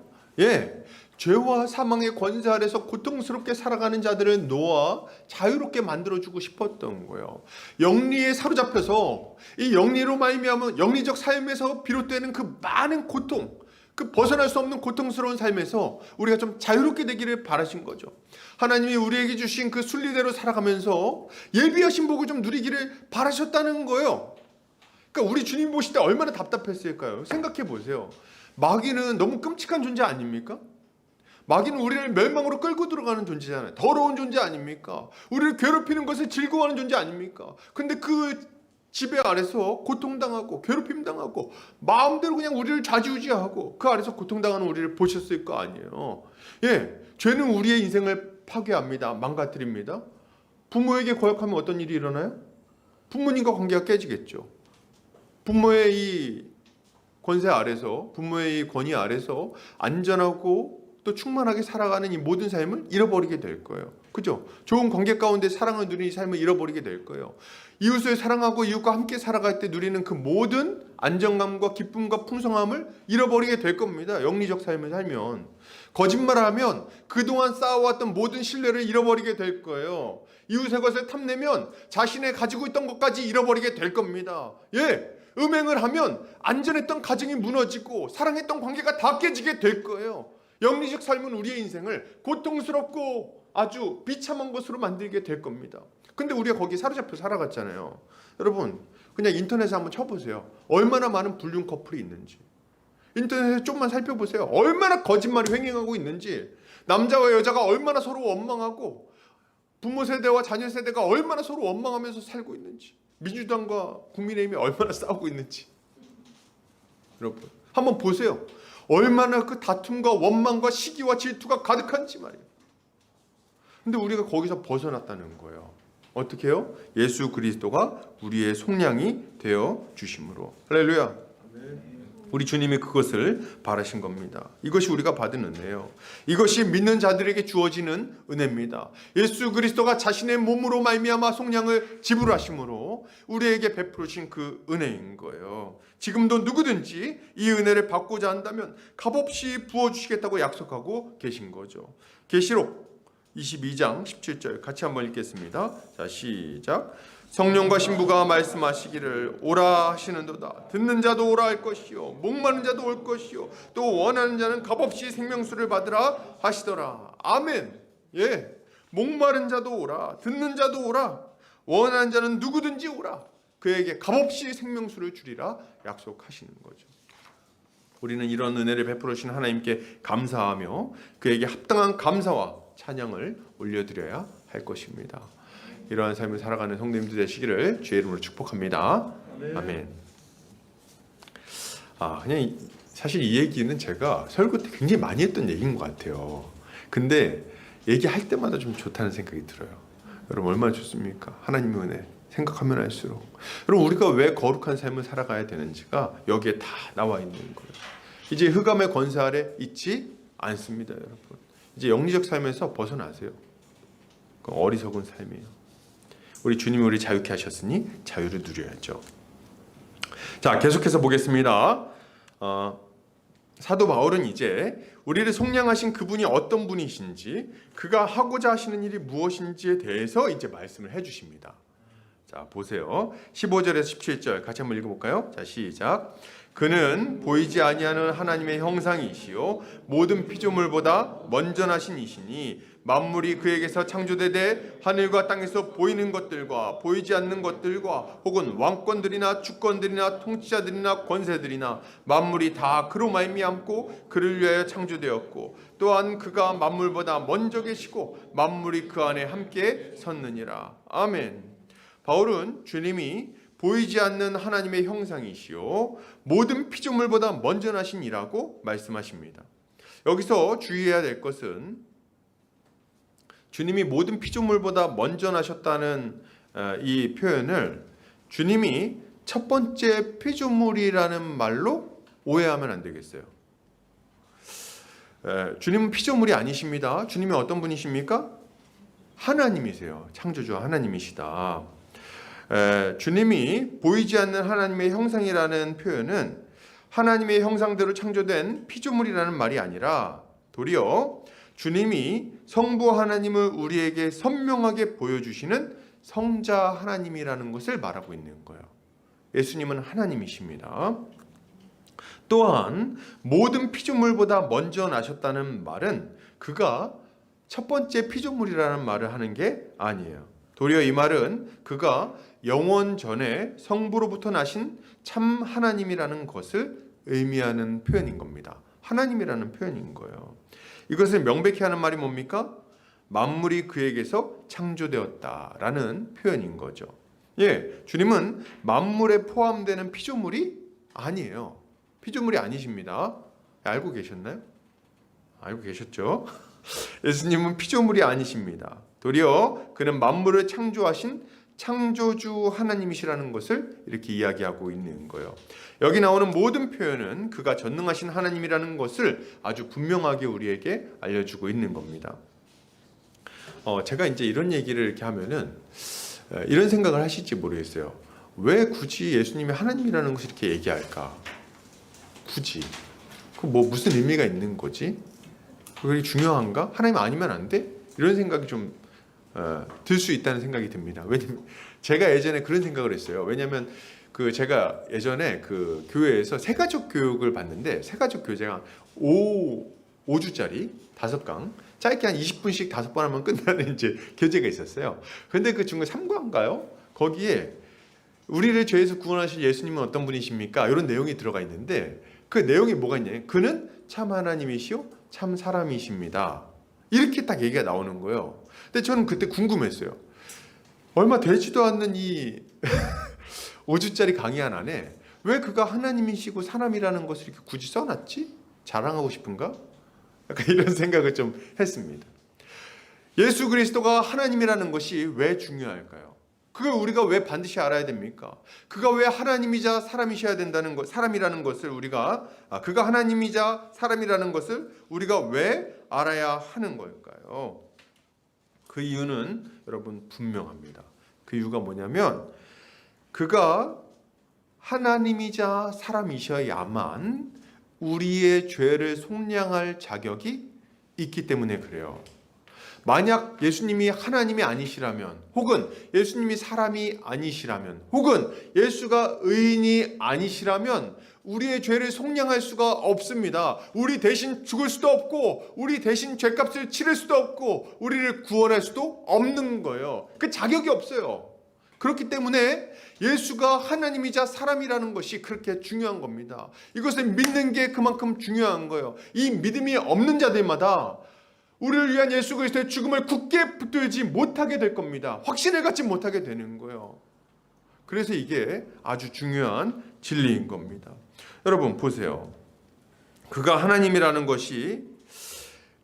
죄와 사망의 권세 아래서 고통스럽게 살아가는 자들을 놓아 자유롭게 만들어주고 싶었던 거예요. 영리에 사로잡혀서 이 영리로 말미암은 영리적 삶에서 비롯되는 그 많은 고통, 그 벗어날 수 없는 고통스러운 삶에서 우리가 좀 자유롭게 되기를 바라신 거죠. 하나님이 우리에게 주신 그 순리대로 살아가면서 예비하신 복을 좀 누리기를 바라셨다는 거예요. 그러니까 우리 주님 보실 때 얼마나 답답했을까요? 생각해 보세요. 마귀는 너무 끔찍한 존재 아닙니까? 마귀는 우리를 멸망으로 끌고 들어가는 존재잖아요. 더러운 존재 아닙니까? 우리를 괴롭히는 것을 즐거워하는 존재 아닙니까? 근데 그 지배 아래서 고통당하고 괴롭힘당하고 마음대로 그냥 우리를 좌지우지하고 그 아래서 고통당하는 우리를 보셨을 거 아니에요. 죄는 우리의 인생을 파괴합니다. 망가뜨립니다. 부모에게 거역하면 어떤 일이 일어나요? 부모님과 관계가 깨지겠죠. 부모의 이 권세 아래서, 부모의 이 권위 아래서 안전하고 또 충만하게 살아가는 이 모든 삶을 잃어버리게 될 거예요. 그죠? 좋은 관계 가운데 사랑을 누리는 이 삶을 잃어버리게 될 거예요. 이웃을 사랑하고 이웃과 함께 살아갈 때 누리는 그 모든 안정감과 기쁨과 풍성함을 잃어버리게 될 겁니다. 영리적 삶을 살면. 거짓말을 하면 그동안 쌓아왔던 모든 신뢰를 잃어버리게 될 거예요. 이웃의 것을 탐내면 자신의 가지고 있던 것까지 잃어버리게 될 겁니다. 음행을 하면 안전했던 가정이 무너지고 사랑했던 관계가 다 깨지게 될 거예요. 영리적 삶은 우리의 인생을 고통스럽고 아주 비참한 것으로 만들게 될 겁니다. 근데 우리가 거기에 사로잡혀 살아갔잖아요. 여러분, 그냥 인터넷에 한번 쳐보세요. 얼마나 많은 불륜 커플이 있는지. 인터넷에 좀만 살펴보세요. 얼마나 거짓말이 횡행하고 있는지. 남자와 여자가 얼마나 서로 원망하고 부모 세대와 자녀 세대가 얼마나 서로 원망하면서 살고 있는지. 민주당과 국민의힘이 얼마나 싸우고 있는지. 여러분, 한번 보세요. 얼마나 그 다툼과 원망과 시기와 질투가 가득한지 말이에요. 근데 우리가 거기서 벗어났다는 거예요. 어떻게 해요? 예수 그리스도가 우리의 속량이 되어 주심으로. 할렐루야. 우리 주님이 그것을 바라신 겁니다. 이것이 우리가 받은 은혜예요. 이것이 믿는 자들에게 주어지는 은혜입니다. 예수 그리스도가 자신의 몸으로 말미암아 속량을 지불하심으로 우리에게 베푸신 그 은혜인 거예요. 지금도 누구든지 이 은혜를 받고자 한다면 값없이 부어주시겠다고 약속하고 계신 거죠. 계시록 22장 17절 같이 한번 읽겠습니다. 자, 시작. 성령과 신부가 말씀하시기를 오라 하시는도다. 듣는 자도 오라 할 것이요 목마른 자도 올 것이요 또 원하는 자는 값없이 생명수를 받으라 하시더라. 아멘. 예, 목마른 자도 오라, 듣는 자도 오라, 원하는 자는 누구든지 오라. 그에게 값없이 생명수를 주리라 약속하시는 거죠. 우리는 이런 은혜를 베풀어 주신 하나님께 감사하며 그에게 합당한 감사와 찬양을 올려드려야 할 것입니다. 이러한 삶을 살아가는 성도님들 되시기를 주의 이름으로 축복합니다. 아멘. 그냥 사실 이 얘기는 제가 설교 때 굉장히 많이 했던 얘기인 것 같아요. 근데 얘기할 때마다 좀 좋다는 생각이 들어요. 여러분 얼마나 좋습니까? 하나님의 은혜 생각하면 할수록. 여러분 우리가 왜 거룩한 삶을 살아가야 되는지가 여기에 다 나와 있는 거예요. 이제 흑암의 권세 아래 있지 않습니다, 여러분. 이제 영리적 삶에서 벗어나세요. 그건 어리석은 삶이에요. 우리 주님이 우리 자유케 하셨으니 자유를 누려야죠. 자, 계속해서 보겠습니다. 사도 바울은 이제 우리를 속량하신 그분이 어떤 분이신지, 그가 하고자 하시는 일이 무엇인지에 대해서 이제 말씀을 해주십니다. 자, 보세요. 15절에서 17절 같이 한번 읽어볼까요? 자, 시작. 그는 보이지 아니하는 하나님의 형상이시요 모든 피조물보다 먼저 나신 이시니 만물이 그에게서 창조되되 하늘과 땅에서 보이는 것들과 보이지 않는 것들과 혹은 왕권들이나 주권들이나 통치자들이나 권세들이나 만물이 다 그로 말미암고 그를 위하여 창조되었고 또한 그가 만물보다 먼저 계시고 만물이 그 안에 함께 섰느니라. 아멘. 바울은 주님이 보이지 않는 하나님의 형상이시요 모든 피조물보다 먼저 나신 이라고 말씀하십니다. 여기서 주의해야 될 것은 주님이 모든 피조물보다 먼저 나셨다는 이 표현을 주님이 첫 번째 피조물이라는 말로 오해하면 안 되겠어요. 주님은 피조물이 아니십니다. 주님이 어떤 분이십니까? 하나님이세요. 창조주 하나님이시다. 주님이 보이지 않는 하나님의 형상이라는 표현은 하나님의 형상대로 창조된 피조물이라는 말이 아니라 도리어 주님이 성부 하나님을 우리에게 선명하게 보여주시는 성자 하나님이라는 것을 말하고 있는 거예요. 예수님은 하나님이십니다. 또한 모든 피조물보다 먼저 나셨다는 말은 그가 첫 번째 피조물이라는 말을 하는 게 아니에요. 도리어 이 말은 그가 영원 전에 성부로부터 나신 참 하나님이라는 것을 의미하는 표현인 겁니다. 하나님이라는 표현인 거예요. 이것을 명백히 하는 말이 뭡니까? 만물이 그에게서 창조되었다라는 표현인 거죠. 예, 주님은 만물에 포함되는 피조물이 아니에요. 피조물이 아니십니다. 알고 계셨나요? 알고 계셨죠? 예수님은 피조물이 아니십니다. 도리어 그는 만물을 창조하신 창조주 하나님이시라는 것을 이렇게 이야기하고 있는 거예요. 여기 나오는 모든 표현은 그가 전능하신 하나님이라는 것을 아주 분명하게 우리에게 알려주고 있는 겁니다. 제가 이제 이런 얘기를 이렇게 하면은 이런 생각을 하실지 모르겠어요. 왜 굳이 예수님이 하나님이라는 것을 이렇게 얘기할까? 굳이 그 뭐 무슨 의미가 있는 거지? 그게 중요한가? 하나님 아니면 안 돼? 이런 생각이 좀 들 수 있다는 생각이 듭니다. 왜냐면 제가 예전에 그런 생각을 했어요. 왜냐면 제가 예전에 교회에서 새가족 교육을 받는데 새가족 교재가 5주짜리 5강 짧게 한 20분씩 5번 하면 끝나는 이제 교재가 있었어요. 근데 그 중에 3과인가요? 거기에 우리를 죄에서 구원하실 예수님은 어떤 분이십니까? 이런 내용이 들어가 있는데 그 내용이 뭐가 있냐면 그는 참 하나님이시오 참 사람이십니다. 이렇게 딱 얘기가 나오는 거예요. 근데 저는 그때 궁금했어요. 얼마 되지도 않는 이 5주짜리 강의 하나에 왜 그가 하나님이시고 사람이라는 것을 이렇게 굳이 써놨지? 자랑하고 싶은가? 약간 이런 생각을 좀 했습니다. 예수 그리스도가 하나님이라는 것이 왜 중요할까요? 그걸 우리가 왜 반드시 알아야 됩니까? 그가 왜 하나님이자 사람이셔야 된다는 것, 사람이라는 것을 그가 하나님이자 사람이라는 것을 우리가 왜 알아야 하는 걸까요? 그 이유는 여러분 분명합니다. 그 이유가 뭐냐면 그가 하나님이자 사람이셔야만 우리의 죄를 속량할 자격이 있기 때문에 그래요. 만약 예수님이 하나님이 아니시라면, 혹은 예수님이 사람이 아니시라면, 혹은 예수가 의인이 아니시라면 우리의 죄를 속량할 수가 없습니다. 우리 대신 죽을 수도 없고, 우리 대신 죄값을 치를 수도 없고, 우리를 구원할 수도 없는 거예요. 그 자격이 없어요. 그렇기 때문에 예수가 하나님이자 사람이라는 것이 그렇게 중요한 겁니다. 이것을 믿는 게 그만큼 중요한 거예요. 이 믿음이 없는 자들마다 우리를 위한 예수 그리스도의 죽음을 굳게 붙들지 못하게 될 겁니다. 확신을 갖지 못하게 되는 거예요. 그래서 이게 아주 중요한 진리인 겁니다. 여러분 보세요. 그가 하나님이라는 것이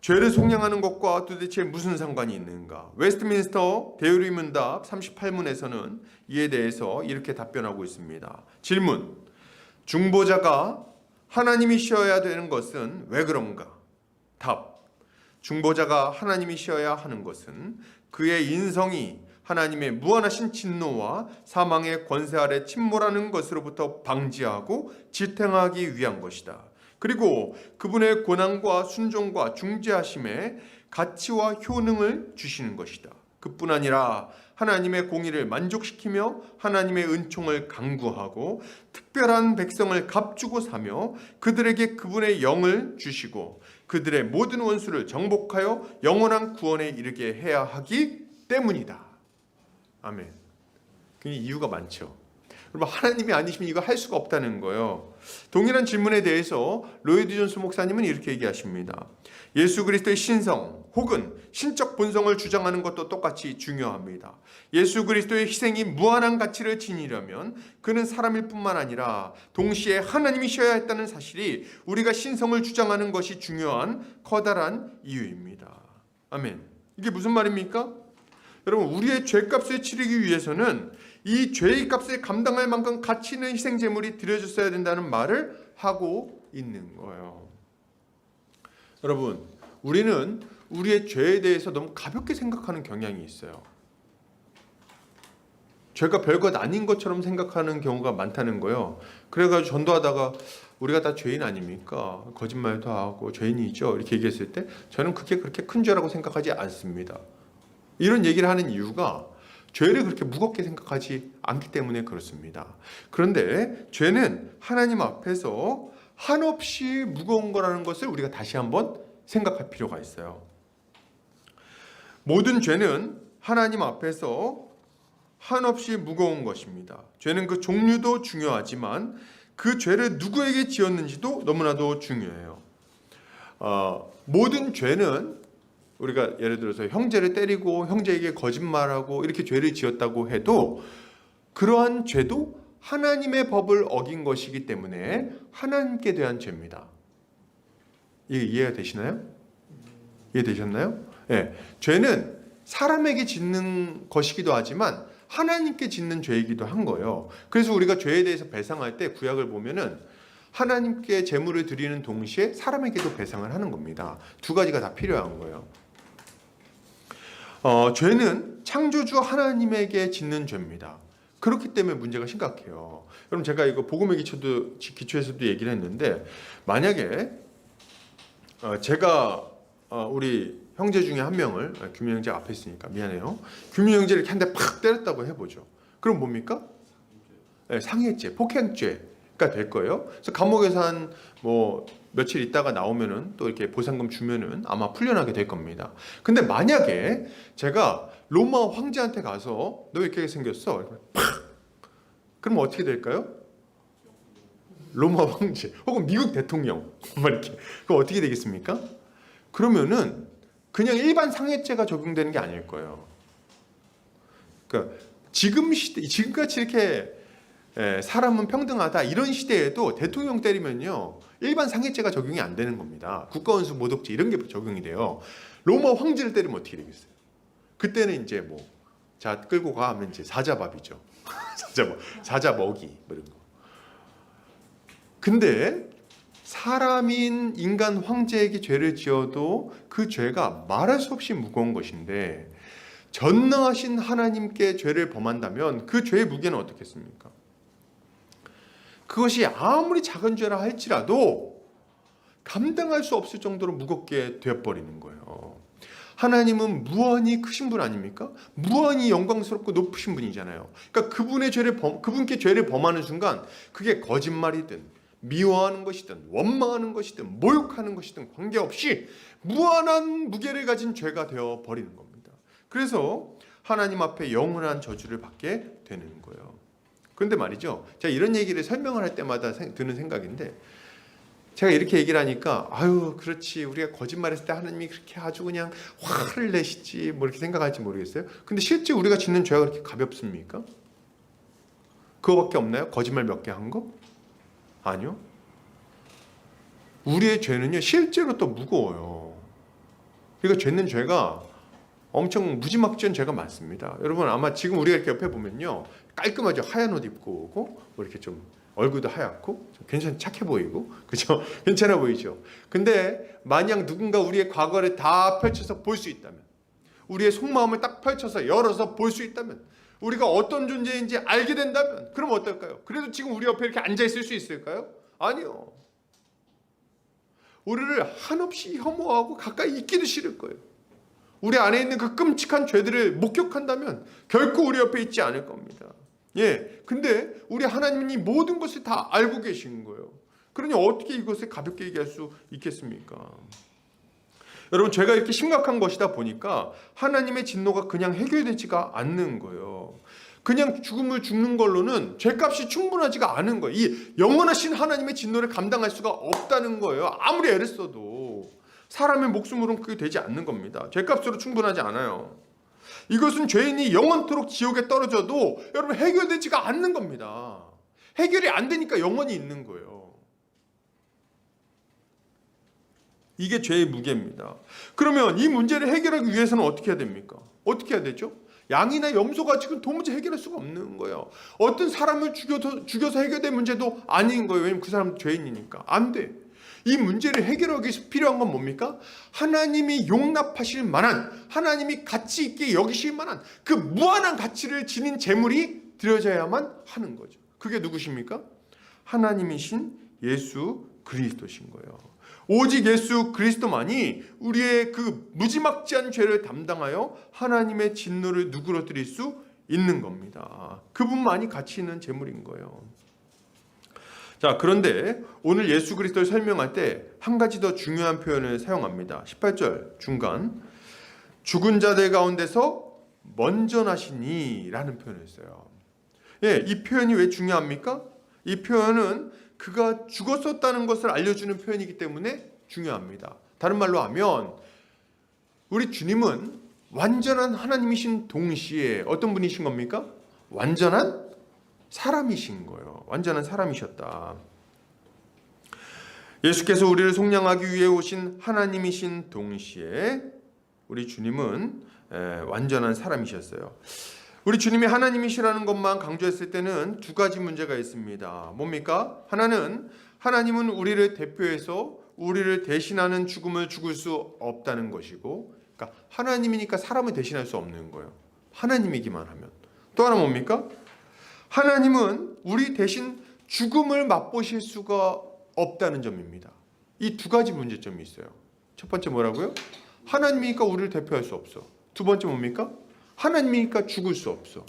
죄를 속량하는 것과 도대체 무슨 상관이 있는가? 웨스트민스터 대의문답 38문에서는 이에 대해서 이렇게 답변하고 있습니다. 질문: 중보자가 하나님이셔야 되는 것은 왜 그런가? 답: 중보자가 하나님이셔야 하는 것은 그의 인성이 하나님의 무한하신 진노와 사망의 권세 아래 침몰하는 것으로부터 방지하고 지탱하기 위한 것이다. 그리고 그분의 고난과 순종과 중재하심에 가치와 효능을 주시는 것이다. 그뿐 아니라 하나님의 공의를 만족시키며 하나님의 은총을 강구하고 특별한 백성을 값주고 사며 그들에게 그분의 영을 주시고 그들의 모든 원수를 정복하여 영원한 구원에 이르게 해야 하기 때문이다. 아멘. 그 이유가 많죠. 여러분 하나님이 아니시면 이거 할 수가 없다는 거예요. 동일한 질문에 대해서 로이드 존스 목사님은 이렇게 얘기하십니다. 예수 그리스도의 신성 혹은 신적 본성을 주장하는 것도 똑같이 중요합니다. 예수 그리스도의 희생이 무한한 가치를 지니려면 그는 사람일 뿐만 아니라 동시에 하나님이셔야 했다는 사실이 우리가 신성을 주장하는 것이 중요한 커다란 이유입니다. 아멘. 이게 무슨 말입니까? 여러분 우리의 죄값을 치르기 위해서는 이 죄의 값을 감당할 만큼 가치 있는 희생 제물이 드려졌어야 된다는 말을 하고 있는 거예요. 여러분 우리는 우리의 죄에 대해서 너무 가볍게 생각하는 경향이 있어요. 죄가 별것 아닌 것처럼 생각하는 경우가 많다는 거예요. 그래가지고 전도하다가 우리가 다 죄인 아닙니까? 거짓말도 하고 죄인이죠. 이렇게 얘기했을 때 저는 그게 그렇게 큰 죄라고 생각하지 않습니다. 이런 얘기를 하는 이유가 죄를 그렇게 무겁게 생각하지 않기 때문에 그렇습니다. 그런데 죄는 하나님 앞에서 한없이 무거운 거라는 것을 우리가 다시 한번 생각할 필요가 있어요. 모든 죄는 하나님 앞에서 한없이 무거운 것입니다. 죄는 그 종류도 중요하지만 그 죄를 누구에게 지었는지도 너무나도 중요해요. 모든 죄는 우리가 예를 들어서 형제를 때리고 형제에게 거짓말하고 이렇게 죄를 지었다고 해도 그러한 죄도 하나님의 법을 어긴 것이기 때문에 하나님께 대한 죄입니다. 이게 이해가 되시나요? 이해되셨나요? 네. 죄는 사람에게 짓는 것이기도 하지만 하나님께 짓는 죄이기도 한 거예요. 그래서 우리가 죄에 대해서 배상할 때 구약을 보면은 하나님께 제물을 드리는 동시에 사람에게도 배상을 하는 겁니다. 두 가지가 다 필요한 거예요. 죄는 창조주 하나님에게 짓는 죄입니다. 그렇기 때문에 문제가 심각해요. 여러분 제가 이거 복음의 기초에서도 얘기를 했는데 만약에 제가 우리 형제 중에 한 명을 규민 형제 앞에 있으니까 미안해요. 규민 형제를 이렇게 한 대 팍 때렸다고 해보죠. 그럼 뭡니까? 네, 상해죄, 폭행죄가 될 거예요. 그래서 감옥에서 한 며칠 있다가 나오면은 또 이렇게 보상금 주면은 아마 풀려나게 될 겁니다. 근데 만약에 제가 로마 황제한테 가서 너 이렇게 생겼어, 팍! 그럼 어떻게 될까요? 로마 황제 혹은 미국 대통령 이렇게 그럼 어떻게 되겠습니까? 그러면은 그냥 일반 상해죄가 적용되는 게 아닐 거예요. 그러니까 지금같이 이렇게 사람은 평등하다 이런 시대에도 대통령 때리면요 일반 상해죄가 적용이 안 되는 겁니다. 국가원수 모독죄 이런 게 적용이 돼요. 로마 황제를 때리면 어떻게 되겠어요? 그때는 이제 자, 끌고 가 하면 이제 사자밥이죠. 사자 먹이 뭐 이런 거. 근데 사람인 인간 황제에게 죄를 지어도 그 죄가 말할 수 없이 무거운 것인데 전능하신 하나님께 죄를 범한다면 그 죄의 무게는 어떻겠습니까? 그것이 아무리 작은 죄라 할지라도 감당할 수 없을 정도로 무겁게 되어버리는 거예요. 하나님은 무한히 크신 분 아닙니까? 무한히 영광스럽고 높으신 분이잖아요. 그러니까 그분께 죄를 범하는 순간 그게 거짓말이든 미워하는 것이든 원망하는 것이든 모욕하는 것이든 관계없이 무한한 무게를 가진 죄가 되어 버리는 겁니다. 그래서 하나님 앞에 영원한 저주를 받게 되는 거예요. 그런데 말이죠, 제가 이런 얘기를 설명을 할 때마다 드는 생각인데, 제가 이렇게 얘기를 하니까 아유 그렇지, 우리가 거짓말했을 때 하나님이 그렇게 아주 그냥 화를 내시지 뭐 이렇게 생각할지 모르겠어요. 근데 실제 우리가 짓는 죄가 그렇게 가볍습니까? 그거밖에 없나요? 거짓말 몇 개 한 거? 아니요. 우리의 죄는요 실제로 또 무거워요. 그러니까 죄는 죄가 엄청 무지막지한 죄가 많습니다. 여러분 아마 지금 우리가 이렇게 옆에 보면요 깔끔하죠. 하얀 옷 입고 오고 뭐 이렇게 좀 얼굴도 하얗고 괜찮 착해 보이고 그죠? 괜찮아 보이죠. 근데 만약 누군가 우리의 과거를 다 펼쳐서 볼 수 있다면, 우리의 속마음을 딱 펼쳐서 열어서 볼 수 있다면, 우리가 어떤 존재인지 알게 된다면 그럼 어떨까요? 그래도 지금 우리 옆에 이렇게 앉아 있을 수 있을까요? 아니요. 우리를 한없이 혐오하고 가까이 있기도 싫을 거예요. 우리 안에 있는 그 끔찍한 죄들을 목격한다면 결코 우리 옆에 있지 않을 겁니다. 예, 근데 우리 하나님이 모든 것을 다 알고 계신 거예요. 그러니 어떻게 이것을 가볍게 얘기할 수 있겠습니까? 여러분 죄가 이렇게 심각한 것이다 보니까 하나님의 진노가 그냥 해결되지가 않는 거예요. 그냥 죽는 걸로는 죄값이 충분하지가 않은 거예요. 이 영원하신 하나님의 진노를 감당할 수가 없다는 거예요. 아무리 애를 써도 사람의 목숨으로는 그게 되지 않는 겁니다. 죄값으로 충분하지 않아요. 이것은 죄인이 영원토록 지옥에 떨어져도 여러분 해결되지가 않는 겁니다. 해결이 안 되니까 영원히 있는 거예요. 이게 죄의 무게입니다. 그러면 이 문제를 해결하기 위해서는 어떻게 해야 됩니까? 어떻게 해야 되죠? 양이나 염소가 지금 도무지 해결할 수가 없는 거예요. 어떤 사람을 죽여서 해결될 문제도 아닌 거예요. 왜냐면 그 사람은 죄인이니까. 안 돼. 이 문제를 해결하기 위해서 필요한 건 뭡니까? 하나님이 용납하실 만한, 하나님이 가치 있게 여기실 만한 그 무한한 가치를 지닌 재물이 드려져야만 하는 거죠. 그게 누구십니까? 하나님이신 예수 그리스도신 거예요. 오직 예수 그리스도만이 우리의 그 무지막지한 죄를 담당하여 하나님의 진노를 누그러뜨릴 수 있는 겁니다. 그분만이 가치 있는 재물인 거예요. 자, 그런데 오늘 예수 그리스도를 설명할 때 한 가지 더 중요한 표현을 사용합니다. 18절 중간, 죽은 자들 가운데서 먼저 나시니 라는 표현을 써요. 예, 이 표현이 왜 중요합니까? 이 표현은 그가 죽었었다는 것을 알려주는 표현이기 때문에 중요합니다. 다른 말로 하면 우리 주님은 완전한 하나님이신 동시에 어떤 분이신 겁니까? 완전한 사람이신 거예요. 완전한 사람이셨다. 예수께서 우리를 속량하기 위해 오신 하나님이신 동시에 우리 주님은 완전한 사람이셨어요. 우리 주님이 하나님이시라는 것만 강조했을 때는 두 가지 문제가 있습니다. 뭡니까? 하나님은 우리를 대표해서 우리를 대신하는 죽음을 죽을 수 없다는 것이고, 그러니까 하나님이니까 사람을 대신할 수 없는 거예요. 하나님이기만 하면. 또 하나 뭡니까? 하나님은 우리 대신 죽음을 맛보실 수가 없다는 점입니다. 이 두 가지 문제점이 있어요. 첫 번째 뭐라고요? 하나님이니까 우리를 대표할 수 없어. 두 번째 뭡니까? 하나님이니까 죽을 수 없어.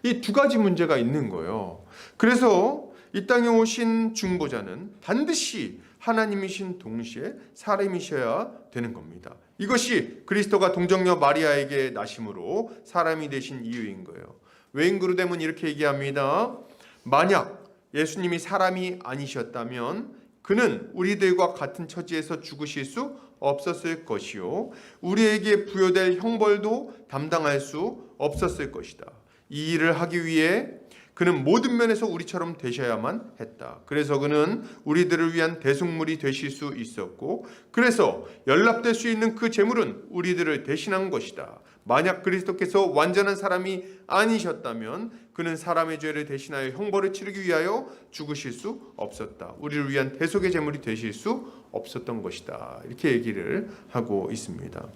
이 두 가지 문제가 있는 거예요. 그래서 이 땅에 오신 중보자는 반드시 하나님이신 동시에 사람이셔야 되는 겁니다. 이것이 그리스도가 동정녀 마리아에게 나심으로 사람이 되신 이유인 거예요. 외인그루뎀은 이렇게 얘기합니다. 만약 예수님이 사람이 아니셨다면 그는 우리들과 같은 처지에서 죽으실 수 없었을 것이요, 우리에게 부여될 형벌도 담당할 수 없었을 것이다. 이 일을 하기 위해 그는 모든 면에서 우리처럼 되셔야만 했다. 그래서 그는 우리들을 위한 대속물이 되실 수 있었고, 그래서 연락될 수 있는 그 제물은 우리들을 대신한 것이다. 만약 그리스도께서 완전한 사람이 아니셨다면 그는 사람의 죄를 대신하여 형벌을 치르기 위하여 죽으실 수 없었다. 우리를 위한 대속의 제물이 되실 수 없었던 것이다. 이렇게 얘기를 하고 있습니다.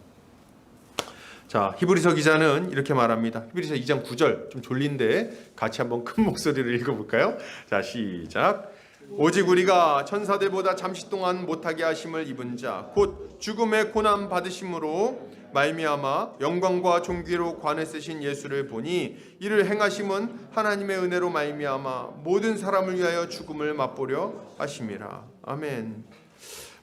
자, 히브리서 기자는 이렇게 말합니다. 히브리서 2장 9절, 좀 졸린데 같이 한번 큰 목소리를 읽어볼까요? 자, 시작. 오직 우리가 천사들보다 잠시 동안 못하게 하심을 입은 자, 곧 죽음의 고난 받으심으로 말미암아 영광과 존귀로 관을 쓰신 예수를 보니, 이를 행하심은 하나님의 은혜로 말미암아 모든 사람을 위하여 죽음을 맛보려 하심이라. 아멘.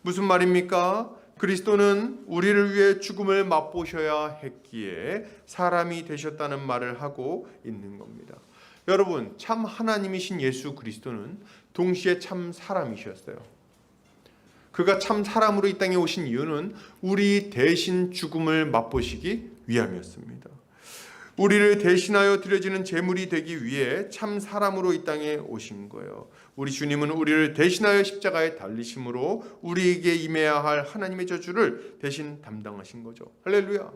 무슨 말입니까? 그리스도는 우리를 위해 죽음을 맛보셔야 했기에 사람이 되셨다는 말을 하고 있는 겁니다. 여러분, 참 하나님이신 예수 그리스도는 동시에 참 사람이셨어요. 그가 참 사람으로 이 땅에 오신 이유는 우리 대신 죽음을 맛보시기 위함이었습니다. 우리를 대신하여 드려지는 제물이 되기 위해 참 사람으로 이 땅에 오신 거예요. 우리 주님은 우리를 대신하여 십자가에 달리심으로 우리에게 임해야 할 하나님의 저주를 대신 담당하신 거죠. 할렐루야.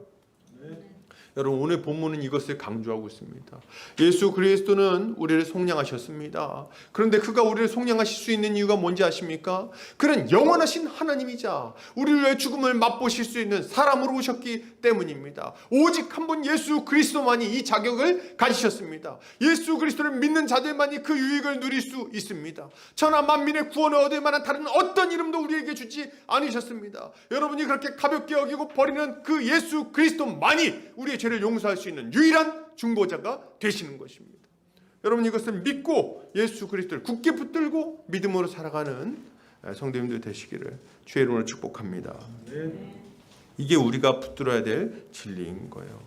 여러분, 오늘 본문은 이것을 강조하고 있습니다. 예수 그리스도는 우리를 속량하셨습니다. 그런데 그가 우리를 속량하실 수 있는 이유가 뭔지 아십니까? 그는 영원하신 하나님이자 우리를 위해 죽음을 맛보실 수 있는 사람으로 오셨기 때문입니다. 오직 한 분 예수 그리스도만이 이 자격을 가지셨습니다. 예수 그리스도를 믿는 자들만이 그 유익을 누릴 수 있습니다. 천하 만민의 구원을 얻을 만한 다른 어떤 이름도 우리에게 주지 않으셨습니다. 여러분이 그렇게 가볍게 여기고 버리는 그 예수 그리스도만이 우리의 죄를 용서할 수 있는 유일한 중보자가 되시는 것입니다. 여러분, 이것을 믿고 예수 그리스도를 굳게 붙들고 믿음으로 살아가는 성도님들 되시기를 주의 이름으로 축복합니다. 이게 우리가 붙들어야 될 진리인 거예요.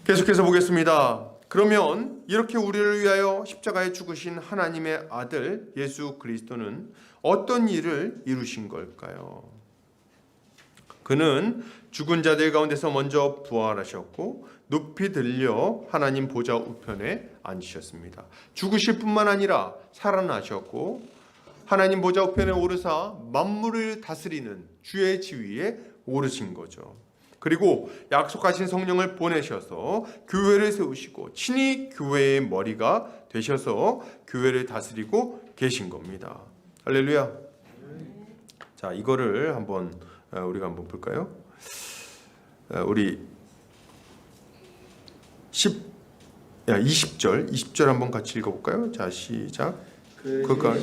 계속해서 보겠습니다. 그러면 이렇게 우리를 위하여 십자가에 죽으신 하나님의 아들 예수 그리스도는 어떤 일을 이루신 걸까요? 그는 죽은 자들 가운데서 먼저 부활하셨고 높이 들려 하나님 보좌 우편에 앉으셨습니다. 죽으실 뿐만 아니라 살아나셨고 하나님 보좌 우편에 오르사 만물을 다스리는 주의 지위에 오르신 거죠. 그리고 약속하신 성령을 보내셔서 교회를 세우시고 친히 교회의 머리가 되셔서 교회를 다스리고 계신 겁니다. 할렐루야. 자, 이거를 우리가 한번 볼까요? 우리 20절 한번 같이 읽어볼까요? 자, 시작. 그가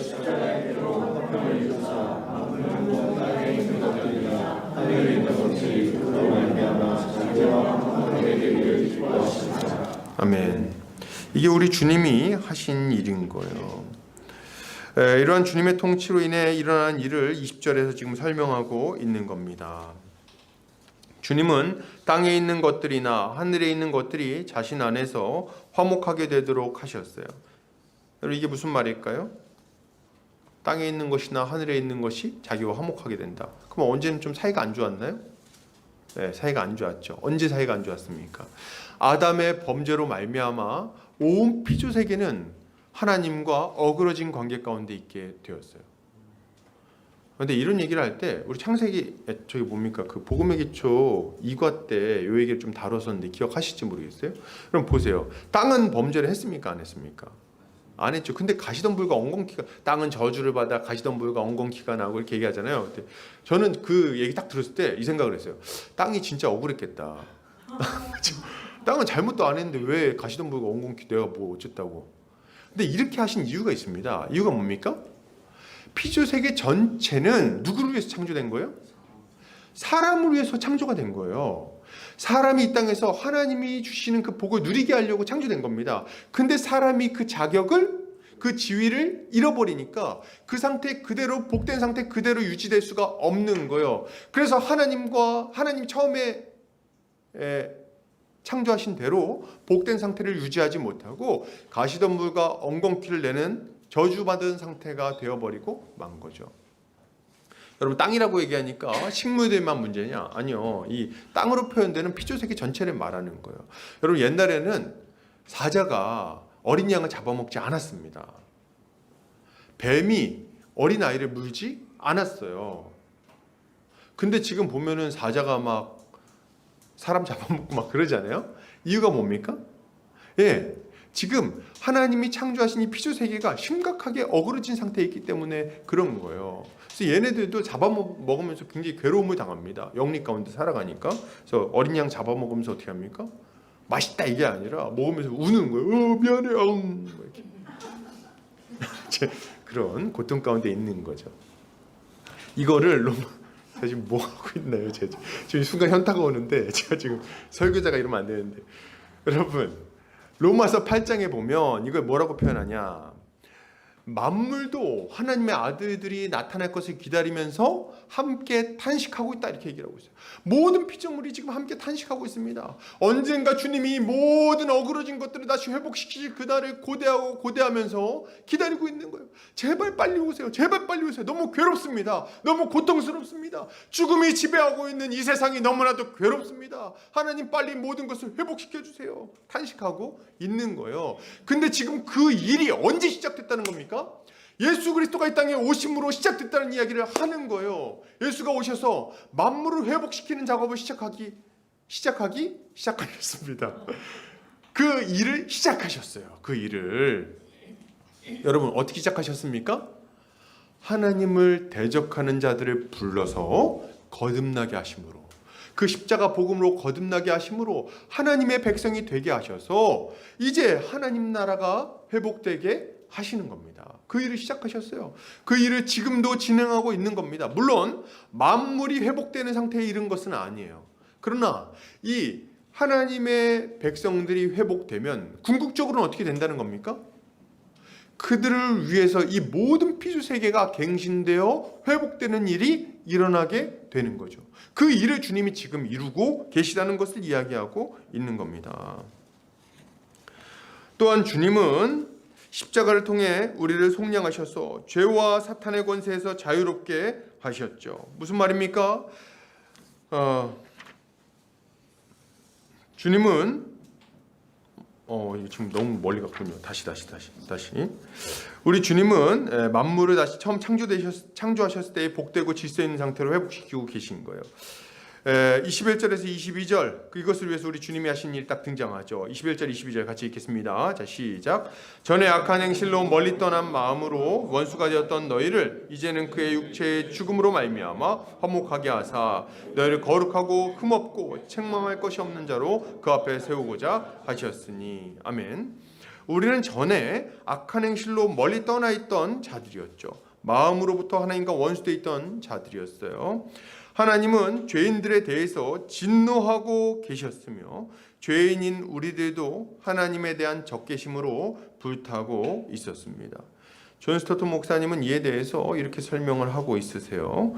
아멘. 이게 우리 주님이 하신 일인 거예요. 이러한 주님의 통치로 인해 일어난 일을 20절에서 지금 설명하고 있는 겁니다. 주님은 땅에 있는 것들이나 하늘에 있는 것들이 자신 안에서 화목하게 되도록 하셨어요. 여러분, 이게 무슨 말일까요? 땅에 있는 것이나 하늘에 있는 것이 자기와 화목하게 된다. 그럼 언제는 좀 사이가 안 좋았나요? 네, 사이가 안 좋았죠. 언제 사이가 안 좋았습니까? 아담의 범죄로 말미암아 온 피조 세계는 하나님과 어그러진 관계 가운데 있게 되었어요. 그런데 이런 얘기를 할 때 우리 창세기 저기 뭡니까? 그 복음의 기초 2과 때 이 얘기를 좀 다뤘었는데 기억하실지 모르겠어요. 그럼 보세요. 땅은 범죄를 했습니까? 안 했습니까? 안 했죠. 근데 가시덤불과 엉겅퀴가, 땅은 저주를 받아 가시덤불과 엉겅퀴가 나고 이렇게 얘기하잖아요. 근데 저는 그 얘기 딱 들었을 때 이 생각을 했어요. 땅이 진짜 억울했겠다. 땅은 잘못도 안 했는데 왜 가시덤불과 엉겅퀴 내가 뭐 어쨌다고. 근데 이렇게 하신 이유가 있습니다. 이유가 뭡니까? 피조 세계 전체는 누구를 위해서 창조된 거예요? 사람을 위해서 창조가 된 거예요. 사람이 이 땅에서 하나님이 주시는 그 복을 누리게 하려고 창조된 겁니다. 근데 사람이 그 자격을, 그 지위를 잃어버리니까 그 상태 그대로, 복된 상태 그대로 유지될 수가 없는 거예요. 그래서 하나님 처음에 창조하신 대로 복된 상태를 유지하지 못하고 가시덤불과 엉겅퀴를 내는 저주받은 상태가 되어버리고 만 거죠. 여러분, 땅이라고 얘기하니까 식물들만 문제냐? 아니요. 이 땅으로 표현되는 피조세계 전체를 말하는 거예요. 여러분, 옛날에는 사자가 어린 양을 잡아먹지 않았습니다. 뱀이 어린 아이를 물지 않았어요. 근데 지금 보면은 사자가 막 사람 잡아먹고 막 그러잖아요. 이유가 뭡니까? 예, 지금 하나님이 창조하신 이 피조 세계가 심각하게 어그러진 상태에 있기 때문에 그런 거예요. 그래서 얘네들도 잡아먹으면서 굉장히 괴로움을 당합니다. 영리 가운데 살아가니까. 그래서 어린 양 잡아먹으면서 어떻게 합니까? 맛있다 이게 아니라 먹으면서 우는 거예요. 미안해, 이렇게. 그런 고통 가운데 있는 거죠. 이거를 제가 지금 뭐 하고 있나요? 제가 지금 순간 현타가 오는데 제가 지금 설교자가 이러면 안 되는데, 여러분 로마서 8장에 보면 이걸 뭐라고 표현하냐? 만물도 하나님의 아들들이 나타날 것을 기다리면서 함께 탄식하고 있다 이렇게 얘기를 하고 있어요. 모든 피조물이 지금 함께 탄식하고 있습니다. 언젠가 주님이 모든 어그러진 것들을 다시 회복시키실 그날을 고대하면서 기다리고 있는 거예요. 제발 빨리 오세요. 제발 빨리 오세요. 너무 괴롭습니다. 너무 고통스럽습니다. 죽음이 지배하고 있는 이 세상이 너무나도 괴롭습니다. 하나님 빨리 모든 것을 회복시켜 주세요. 탄식하고 있는 거예요. 근데 지금 그 일이 언제 시작됐다는 겁니까? 예수 그리스도가 이 땅에 오심으로 시작됐다는 이야기를 하는 거예요. 예수가 오셔서 만물을 회복시키는 작업을 시작하셨습니다. 그 일을 시작하셨어요. 그 일을 여러분 어떻게 시작하셨습니까? 하나님을 대적하는 자들을 불러서 거듭나게 하심으로, 그 십자가 복음으로 거듭나게 하심으로 하나님의 백성이 되게 하셔서 이제 하나님 나라가 회복되게 하시는 겁니다. 그 일을 시작하셨어요. 그 일을 지금도 진행하고 있는 겁니다. 물론 만물이 회복되는 상태에 이른 것은 아니에요. 그러나 이 하나님의 백성들이 회복되면 궁극적으로는 어떻게 된다는 겁니까? 그들을 위해서 이 모든 피조 세계가 갱신되어 회복되는 일이 일어나게 되는 거죠. 그 일을 주님이 지금 이루고 계시다는 것을 이야기하고 있는 겁니다. 또한 주님은 십자가를 통해 우리를 속량하셔서 죄와 사탄의 권세에서 자유롭게 하셨죠. 무슨 말입니까? 주님은 이게 지금 너무 멀리 갔군요. 다시. 우리 주님은 만물을 다시 처음 창조하셨을 때의 복되고 질서 있는 상태로 회복시키고 계신 거예요. 21절에서 22절 이것을 위해서 우리 주님이 하신 일 딱 등장하죠. 21절 22절 같이 읽겠습니다. 자, 시작. 전에 악한 행실로 멀리 떠난 마음으로 원수가 되었던 너희를 이제는 그의 육체의 죽음으로 말미암아 화목하게 하사 너희를 거룩하고 흠없고 책망할 것이 없는 자로 그 앞에 세우고자 하셨으니. 아멘. 우리는 전에 악한 행실로 멀리 떠나 있던 자들이었죠. 마음으로부터 하나님과 원수되어 있던 자들이었어요. 하나님은 죄인들에 대해서 진노하고 계셨으며 죄인인 우리들도 하나님에 대한 적개심으로 불타고 있었습니다. 존 스토튼 목사님은 이에 대해서 이렇게 설명을 하고 있으세요.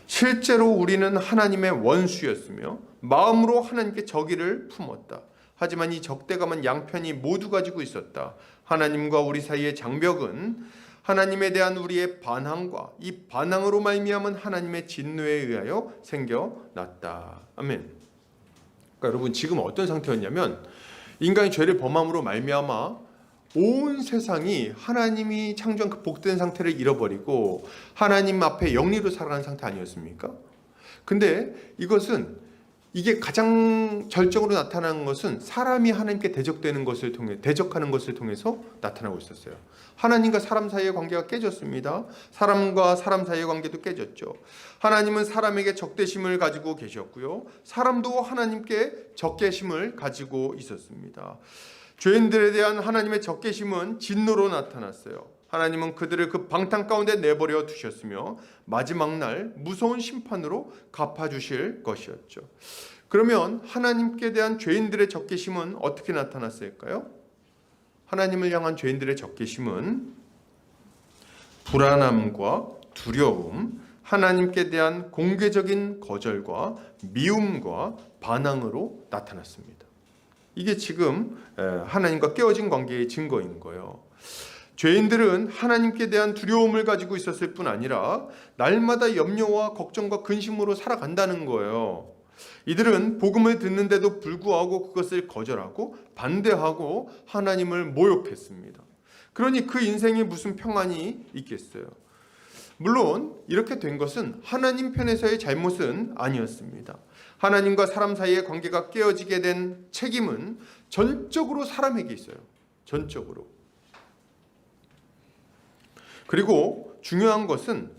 실제로 우리는 하나님의 원수였으며 마음으로 하나님께 적의를 품었다. 하지만 이 적대감은 양편이 모두 가지고 있었다. 하나님과 우리 사이의 장벽은 하나님에 대한 우리의 반항과 이 반항으로 말미암은 하나님의 진노에 의하여 생겨났다. 아멘. 그러니까 여러분 지금 어떤 상태였냐면 인간이 죄를 범함으로 말미암아 온 세상이 하나님이 창조한 그 복된 상태를 잃어버리고 하나님 앞에 영리로 살아가는 상태 아니었습니까? 근데 이게 가장 절정으로 나타나는 것은 사람이 하나님께 대적하는 것을 통해서 나타나고 있었어요. 하나님과 사람 사이의 관계가 깨졌습니다. 사람과 사람 사이의 관계도 깨졌죠. 하나님은 사람에게 적대심을 가지고 계셨고요. 사람도 하나님께 적개심을 가지고 있었습니다. 죄인들에 대한 하나님의 적개심은 진노로 나타났어요. 하나님은 그들을 그 방탕 가운데 내버려 두셨으며 마지막 날 무서운 심판으로 갚아주실 것이었죠. 그러면 하나님께 대한 죄인들의 적개심은 어떻게 나타났을까요? 하나님을 향한 죄인들의 적개심은 불안함과 두려움, 하나님께 대한 공개적인 거절과 미움과 반항으로 나타났습니다. 이게 지금 하나님과 깨어진 관계의 증거인 거예요. 죄인들은 하나님께 대한 두려움을 가지고 있었을 뿐 아니라 날마다 염려와 걱정과 근심으로 살아간다는 거예요. 이들은 복음을 듣는데도 불구하고 그것을 거절하고 반대하고 하나님을 모욕했습니다. 그러니 그 인생에 무슨 평안이 있겠어요? 물론 이렇게 된 것은 하나님 편에서의 잘못은 아니었습니다. 하나님과 사람 사이의 관계가 깨어지게 된 책임은 전적으로 사람에게 있어요. 전적으로. 그리고 중요한 것은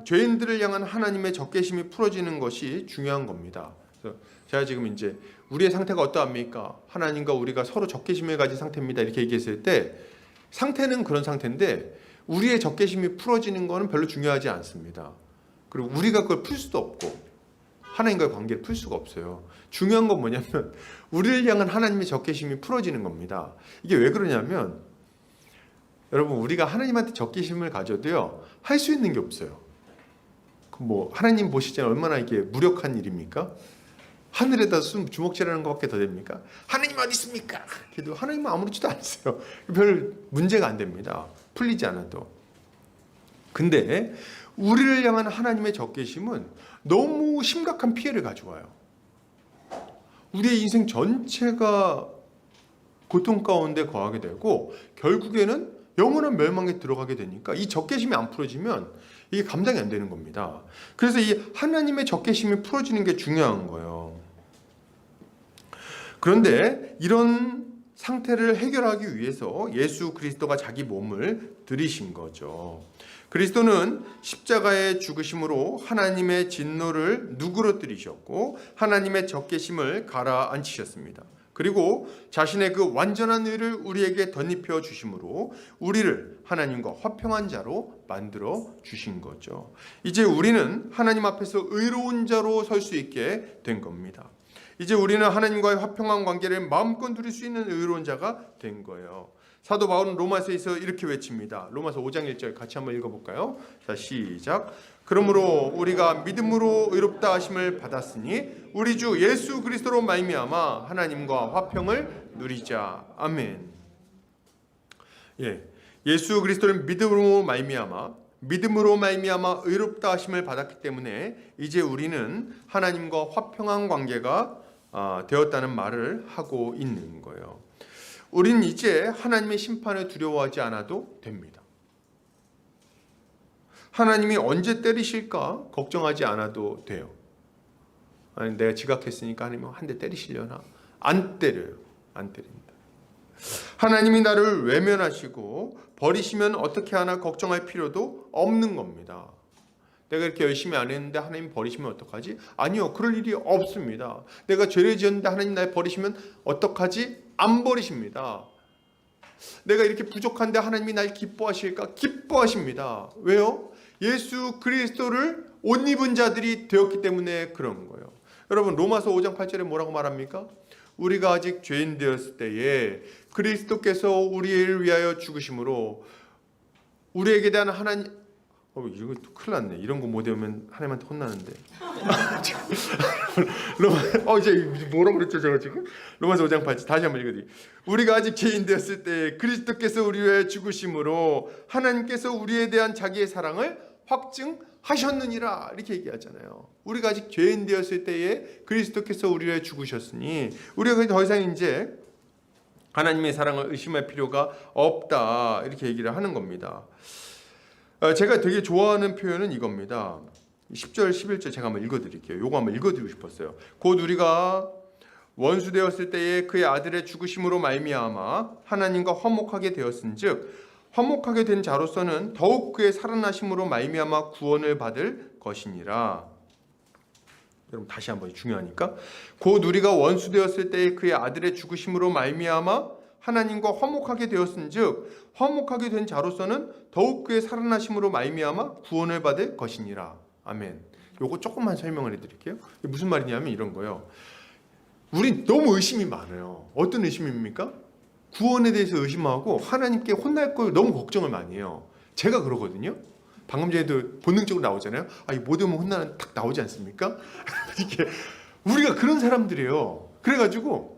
죄인들을 향한 하나님의 적개심이 풀어지는 것이 중요한 겁니다. 그래서 제가 지금 이제 우리의 상태가 어떠합니까? 하나님과 우리가 서로 적개심을 가진 상태입니다. 이렇게 얘기했을 때 상태는 그런 상태인데 우리의 적개심이 풀어지는 것은 별로 중요하지 않습니다. 그리고 우리가 그걸 풀 수도 없고 하나님과의 관계를 풀 수가 없어요. 중요한 건 뭐냐면 우리를 향한 하나님의 적개심이 풀어지는 겁니다. 이게 왜 그러냐면 여러분 우리가 하나님한테 적개심을 가져도요 할 수 있는 게 없어요. 뭐 하나님 보시기에 얼마나 이게 무력한 일입니까? 하늘에다 주먹질하는 것밖에 더 됩니까? 하나님 어디 있습니까? 그래도 하나님은 아무렇지도 않으세요. 별 문제가 안 됩니다. 풀리지 않아도. 근데 우리를 향한 하나님의 적개심은 너무 심각한 피해를 가져와요. 우리의 인생 전체가 고통 가운데 거하게 되고 결국에는 영원한 멸망에 들어가게 되니까 이 적개심이 안 풀어지면 이게 감당이 안 되는 겁니다. 그래서 이 하나님의 적개심이 풀어지는 게 중요한 거예요. 그런데 이런 상태를 해결하기 위해서 예수 그리스도가 자기 몸을 들이신 거죠. 그리스도는 십자가의 죽으심으로 하나님의 진노를 누그러뜨리셨고 하나님의 적개심을 가라앉히셨습니다. 그리고 자신의 그 완전한 의를 우리에게 덧입혀 주심으로 우리를 하나님과 화평한 자로 만들어 주신 거죠. 이제 우리는 하나님 앞에서 의로운 자로 설 수 있게 된 겁니다. 이제 우리는 하나님과의 화평한 관계를 마음껏 누릴 수 있는 의로운 자가 된 거예요. 사도 바울은 로마서에서 이렇게 외칩니다. 로마서 5장 1절 같이 한번 읽어볼까요? 자, 시작. 그러므로 우리가 믿음으로 의롭다 하심을 받았으니 우리 주 예수 그리스도로 말미암아 하나님과 화평을 누리자. 아멘. 예수 그리스도를 믿음으로 말미암아 의롭다 하심을 받았기 때문에 이제 우리는 하나님과 화평한 관계가 되었다는 말을 하고 있는 거예요. 우리는 이제 하나님의 심판을 두려워하지 않아도 됩니다. 하나님이 언제 때리실까 걱정하지 않아도 돼요. 아니, 내가 지각했으니까 하나님은 한 대 때리시려나? 안 때려요. 안 때립니다. 하나님이 나를 외면하시고 버리시면 어떻게 하나 걱정할 필요도 없는 겁니다. 내가 이렇게 열심히 안 했는데 하나님 버리시면 어떡하지? 아니요, 그럴 일이 없습니다. 내가 죄를 지었는데 하나님 날 버리시면 어떡하지? 안 버리십니다. 내가 이렇게 부족한데 하나님이 날 기뻐하실까? 기뻐하십니다. 왜요? 예수 그리스도를 옷 입은 자들이 되었기 때문에 그런 거예요. 여러분 로마서 5장 8절에 뭐라고 말합니까? 우리가 아직 죄인 되었을 때에 그리스도께서 우리를 위하여 죽으심으로 우리에게 대한 하나님 이거 또 큰일 났네. 이런 거 못 외우면 하나님한테 혼나는데. 이제 뭐라고 그랬죠 제가 지금? 로마서 5장 8절 다시 한번 읽어드릴게요. 우리가 아직 죄인 되었을 때 그리스도께서 우리를 위해 죽으심으로 하나님께서 우리에 대한 자기의 사랑을 확증하셨느니라 이렇게 얘기하잖아요. 우리가 아직 죄인 되었을 때에 그리스도께서 우리를 위해 죽으셨으니 우리가 더 이상 이제 하나님의 사랑을 의심할 필요가 없다 이렇게 얘기를 하는 겁니다. 제가 되게 좋아하는 표현은 이겁니다. 10절 11절 제가 한번 읽어드릴게요. 요거 한번 읽어드리고 싶었어요. 곧 우리가 원수 되었을 때에 그의 아들의 죽으심으로 말미암아 하나님과 화목하게 되었은즉 화목하게 된 자로서는 더욱 그의 살아나심으로 말미암아 구원을 받을 것이니라. 여러분 다시 한번 중요하니까 곧 우리가 원수 되었을 때에 그의 아들의 죽으심으로 말미암아 하나님과 화목하게 되었은즉 화목하게 된 자로서는 더욱 그의 살아나심으로 말미암아 구원을 받을 것이니라. 아멘. 요거 조금만 설명을 해드릴게요. 무슨 말이냐면 이런 거예요. 우리 너무 의심이 많아요. 어떤 의심입니까? 구원에 대해서 의심하고 하나님께 혼날 걸 너무 걱정을 많이 해요. 제가 그러거든요. 방금 전에도 본능적으로 나오잖아요. 못 오면 혼나는 딱 나오지 않습니까? 이게 우리가 그런 사람들이에요. 그래가지고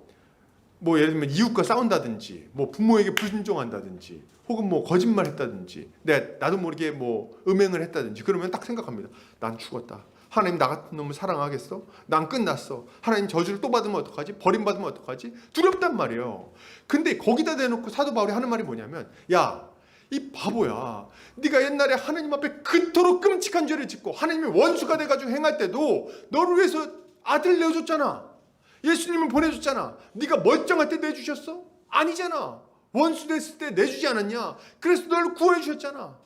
뭐 예를 들면 이웃과 싸운다든지 뭐 부모에게 불순종한다든지 혹은 뭐 거짓말했다든지 나도 모르게 뭐 음행을 했다든지 그러면 딱 생각합니다. 난 죽었다. 하나님 나 같은 놈을 사랑하겠어? 난 끝났어. 하나님 저주를 또 받으면 어떡하지? 버림받으면 어떡하지? 두렵단 말이에요. 근데 거기다 대놓고 사도 바울이 하는 말이 뭐냐면, 야, 이 바보야, 네가 옛날에 하나님 앞에 그토록 끔찍한 죄를 짓고 하나님의 원수가 돼가지고 행할 때도 너를 위해서 아들 내어줬잖아. 예수님을 보내줬잖아. 네가 멀쩡할 때 내주셨어? 아니잖아. 원수 됐을 때 내주지 않았냐? 그래서 너를 구원해 주셨잖아.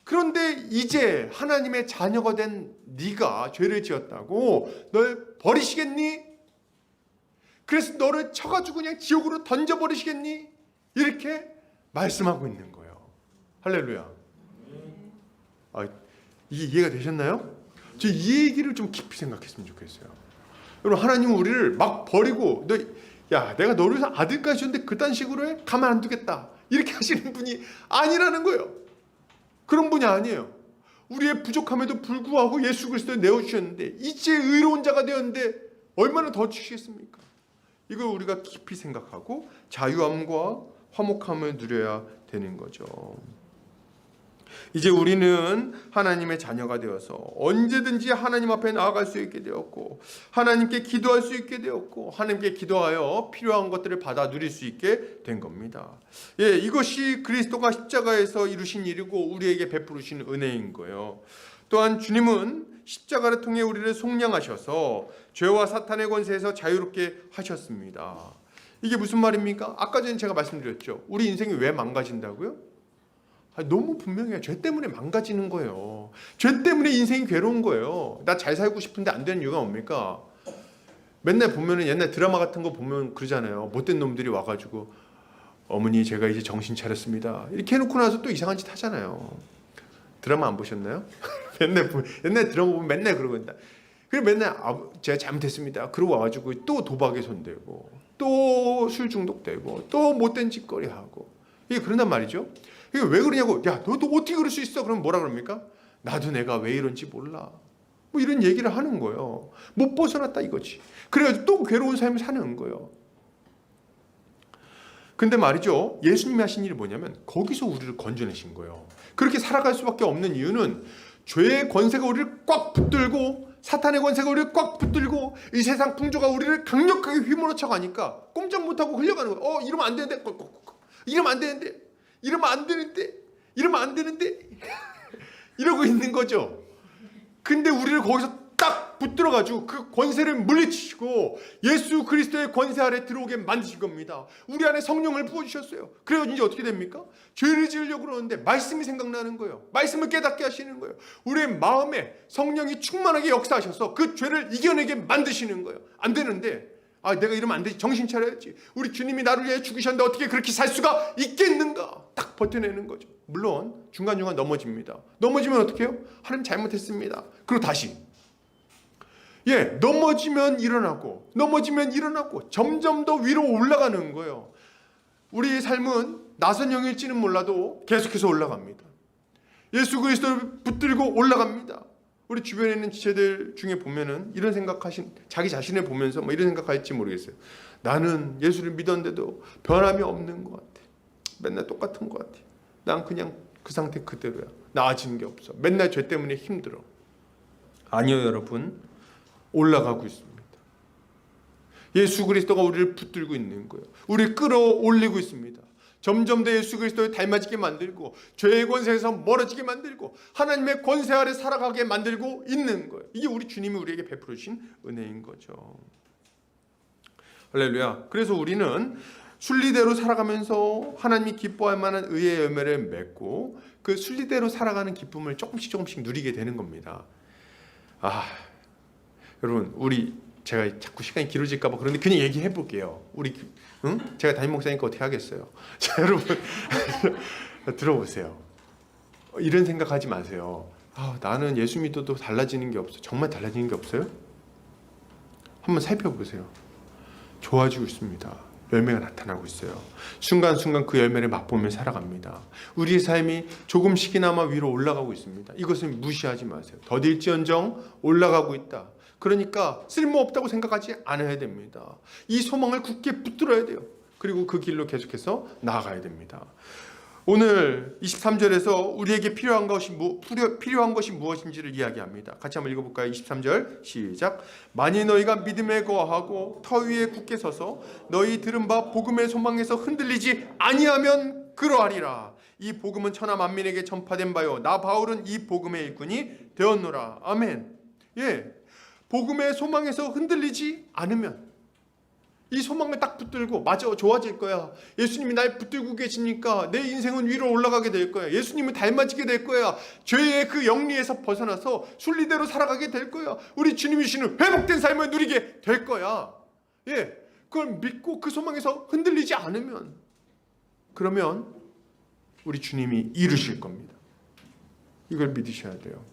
그런데 이제 하나님의 자녀가 된 네가 죄를 지었다고 널 버리시겠니? 그래서 너를 쳐가지고 그냥 지옥으로 던져버리시겠니? 이렇게 말씀하고 있는 거예요. 할렐루야. 이게 이해가 되셨나요? 저 이 얘기를 좀 깊이 생각했으면 좋겠어요. 여러분, 하나님은 우리를 막 버리고 야, 내가 너를 위해서 아들까지 줬는데 그딴 식으로 해? 가만 안 두겠다. 이렇게 하시는 분이 아니라는 거예요. 그런 분이 아니에요. 우리의 부족함에도 불구하고 예수 그리스도를 내어주셨는데 이제 의로운 자가 되었는데 얼마나 더 주시겠습니까? 이걸 우리가 깊이 생각하고 자유함과 화목함을 누려야 되는 거죠. 이제 우리는 하나님의 자녀가 되어서 언제든지 하나님 앞에 나아갈 수 있게 되었고, 하나님께 기도할 수 있게 되었고, 하나님께 기도하여 필요한 것들을 받아 누릴 수 있게 된 겁니다. 예, 이것이 그리스도가 십자가에서 이루신 일이고 우리에게 베푸신 은혜인 거예요. 또한 주님은 십자가를 통해 우리를 속량하셔서 죄와 사탄의 권세에서 자유롭게 하셨습니다. 이게 무슨 말입니까? 아까 전에 제가 말씀드렸죠. 우리 인생이 왜 망가진다고요? 너무 분명해요. 죄 때문에 망가지는 거예요. 죄 때문에 인생이 괴로운 거예요. 나 잘 살고 싶은데 안 되는 이유가 뭡니까? 맨날 보면은 옛날 드라마 같은 거 보면 그러잖아요. 못된 놈들이 와가지고 어머니 제가 이제 정신 차렸습니다. 이렇게 해놓고 나서 또 이상한 짓 하잖아요. 드라마 안 보셨나요? 옛날 드라마 보면 맨날 그러고 있다. 그리고 맨날 제가 잘못했습니다. 그러고 와가지고 또 도박에 손대고 또 술 중독되고 또 못된 짓거리 하고 이게 그런단 말이죠. 이게 왜 그러냐고. 야, 너도 어떻게 그럴 수 있어? 그럼 뭐라 그럽니까? 나도 내가 왜 이런지 몰라. 뭐 이런 얘기를 하는 거예요. 못 벗어났다 이거지. 그래가지고 또 괴로운 삶을 사는 거예요. 근데 말이죠. 예수님이 하신 일이 뭐냐면 거기서 우리를 건져내신 거예요. 그렇게 살아갈 수밖에 없는 이유는 죄의 권세가 우리를 꽉 붙들고 사탄의 권세가 우리를 꽉 붙들고 이 세상 풍조가 우리를 강력하게 휘몰아쳐 가니까 꼼짝 못하고 흘려가는 거예요. 이러면 안 되는데, 이러면 안 되는데, 이러면 안 되는데, 이러면 안 되는데 이러고 있는 거죠. 근데 우리를 거기서 딱 붙들어가지고 그 권세를 물리치시고 예수 그리스도의 권세 아래 들어오게 만드신 겁니다. 우리 안에 성령을 부어주셨어요. 그래서 이제 어떻게 됩니까? 죄를 지으려고 그러는데 말씀이 생각나는 거예요. 말씀을 깨닫게 하시는 거예요. 우리의 마음에 성령이 충만하게 역사하셔서 그 죄를 이겨내게 만드시는 거예요. 안 되는데 내가 이러면 안 되지. 정신 차려야지. 우리 주님이 나를 위해 죽으셨는데 어떻게 그렇게 살 수가 있겠는가? 딱 버텨내는 거죠. 물론 중간중간 넘어집니다. 넘어지면 어떻게 해요? 하나님 잘못했습니다. 그리고 다시 넘어지면 일어나고 넘어지면 일어나고 점점 더 위로 올라가는 거예요. 우리의 삶은 낯선 영일지는 몰라도 계속해서 올라갑니다. 예수 그리스도를 붙들고 올라갑니다. 우리 주변에 있는 지체들 중에 보면은 이런 생각하신 자기 자신을 보면서 뭐 이런 생각할지 모르겠어요. 나는 예수를 믿었는데도 변함이 없는 것 같아. 맨날 똑같은 것 같아. 난 그냥 그 상태 그대로야. 나아지는 게 없어. 맨날 죄 때문에 힘들어. 아니요, 여러분. 올라가고 있습니다. 예수 그리스도가 우리를 붙들고 있는 거예요. 우리를 끌어올리고 있습니다. 점점 더 예수 그리스도를 닮아지게 만들고 죄의 권세에서 멀어지게 만들고 하나님의 권세 아래 살아가게 만들고 있는 거예요. 이게 우리 주님이 우리에게 베풀어 주신 은혜인 거죠. 할렐루야. 그래서 우리는 순리대로 살아가면서 하나님이 기뻐할 만한 의의 열매를 맺고 그 순리대로 살아가는 기쁨을 조금씩 누리게 되는 겁니다. 여러분, 제가 자꾸 시간이 길어질까 봐 그런데 그냥 얘기해 볼게요. 제가 담임 목사니까 어떻게 하겠어요. 자, 여러분 들어보세요. 이런 생각하지 마세요. 나는 예수 믿어도 달라지는 게 없어. 정말 달라지는 게 없어요? 한번 살펴보세요. 좋아지고 있습니다. 열매가 나타나고 있어요. 순간순간 그 열매를 맛보며 살아갑니다. 우리의 삶이 조금씩이나마 위로 올라가고 있습니다. 이것을 무시하지 마세요. 더딜지언정 올라가고 있다. 그러니까 쓸모없다고 생각하지 않아야 됩니다. 이 소망을 굳게 붙들어야 돼요. 그리고 그 길로 계속해서 나아가야 됩니다. 오늘 23절에서 우리에게 필요한 것이 무엇인지를 이야기합니다. 같이 한번 읽어볼까요? 23절 시작. 만일 너희가 믿음에 거하고 터 위에 굳게 서서 너희 들은 바 복음의 소망에서 흔들리지 아니하면 그러하리라. 이 복음은 천하 만민에게 전파된 바요 나 바울은 이 복음의 일꾼이 되었노라. 아멘. 예, 복음의 소망에서 흔들리지 않으면, 이 소망을 딱 붙들고 맞아 좋아질 거야, 예수님이 날 붙들고 계시니까 내 인생은 위로 올라가게 될 거야, 예수님을 닮아지게 될 거야, 죄의 그 영리에서 벗어나서 순리대로 살아가게 될 거야, 우리 주님이 주시는 회복된 삶을 누리게 될 거야. 예, 그걸 믿고 그 소망에서 흔들리지 않으면, 그러면 우리 주님이 이루실 겁니다. 이걸 믿으셔야 돼요.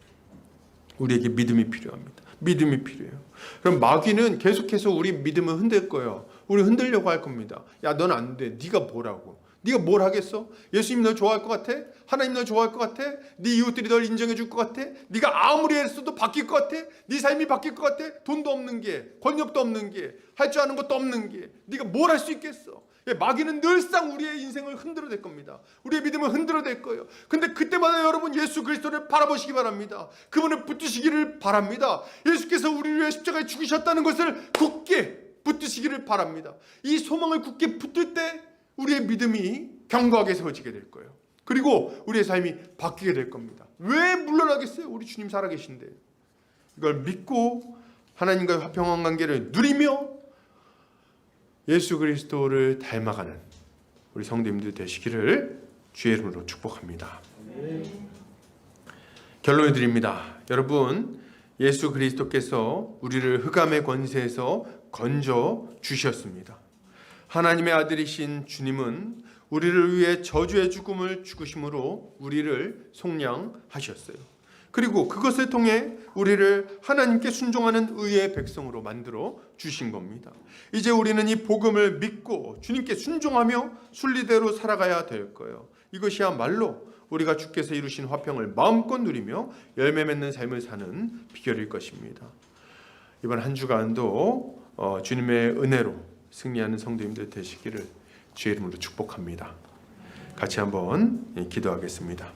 우리에게 믿음이 필요합니다. 믿음이 필요해요. 그럼 마귀는 계속해서 우리 믿음을 흔들 거예요. 우리 흔들려고 할 겁니다. 야, 넌 안 돼. 네가 뭐라고? 네가 뭘 하겠어? 예수님 널 좋아할 것 같아? 하나님 널 좋아할 것 같아? 네 이웃들이 널 인정해 줄 것 같아? 네가 아무리 했어도 바뀔 것 같아? 네 삶이 바뀔 것 같아? 돈도 없는 게, 권력도 없는 게, 할 줄 아는 것도 없는 게, 네가 뭘 할 수 있겠어? 예, 마귀는 늘상 우리의 인생을 흔들어댈 겁니다. 우리의 믿음을 흔들어댈 거예요. 근데 그때마다 여러분 예수 그리스도를 바라보시기 바랍니다. 그분을 붙드시기를 바랍니다. 예수께서 우리를 위해 십자가에 죽으셨다는 것을 굳게 붙드시기를 바랍니다. 이 소망을 굳게 붙들 때 우리의 믿음이 견고하게 세워지게 될 거예요. 그리고 우리의 삶이 바뀌게 될 겁니다. 왜 물러나겠어요? 우리 주님 살아계신데. 이걸 믿고 하나님과의 화평한 관계를 누리며 예수 그리스도를 닮아가는 우리 성도님들 되시기를 주의 이름으로 축복합니다. 결론을 드립니다. 여러분, 예수 그리스도께서 우리를 흑암의 권세에서 건져 주셨습니다. 하나님의 아들이신 주님은 우리를 위해 저주의 죽음을 죽으심으로 우리를 속량하셨어요. 그리고 그것을 통해 우리를 하나님께 순종하는 의의 백성으로 만들어 주신 겁니다. 이제 우리는 이 복음을 믿고 주님께 순종하며 순리대로 살아가야 될 거예요. 이것이야말로 우리가 주께서 이루신 화평을 마음껏 누리며 열매 맺는 삶을 사는 비결일 것입니다. 이번 한 주간도 주님의 은혜로 승리하는 성도님들 되시기를 주의 이름으로 축복합니다. 같이 한번 기도하겠습니다.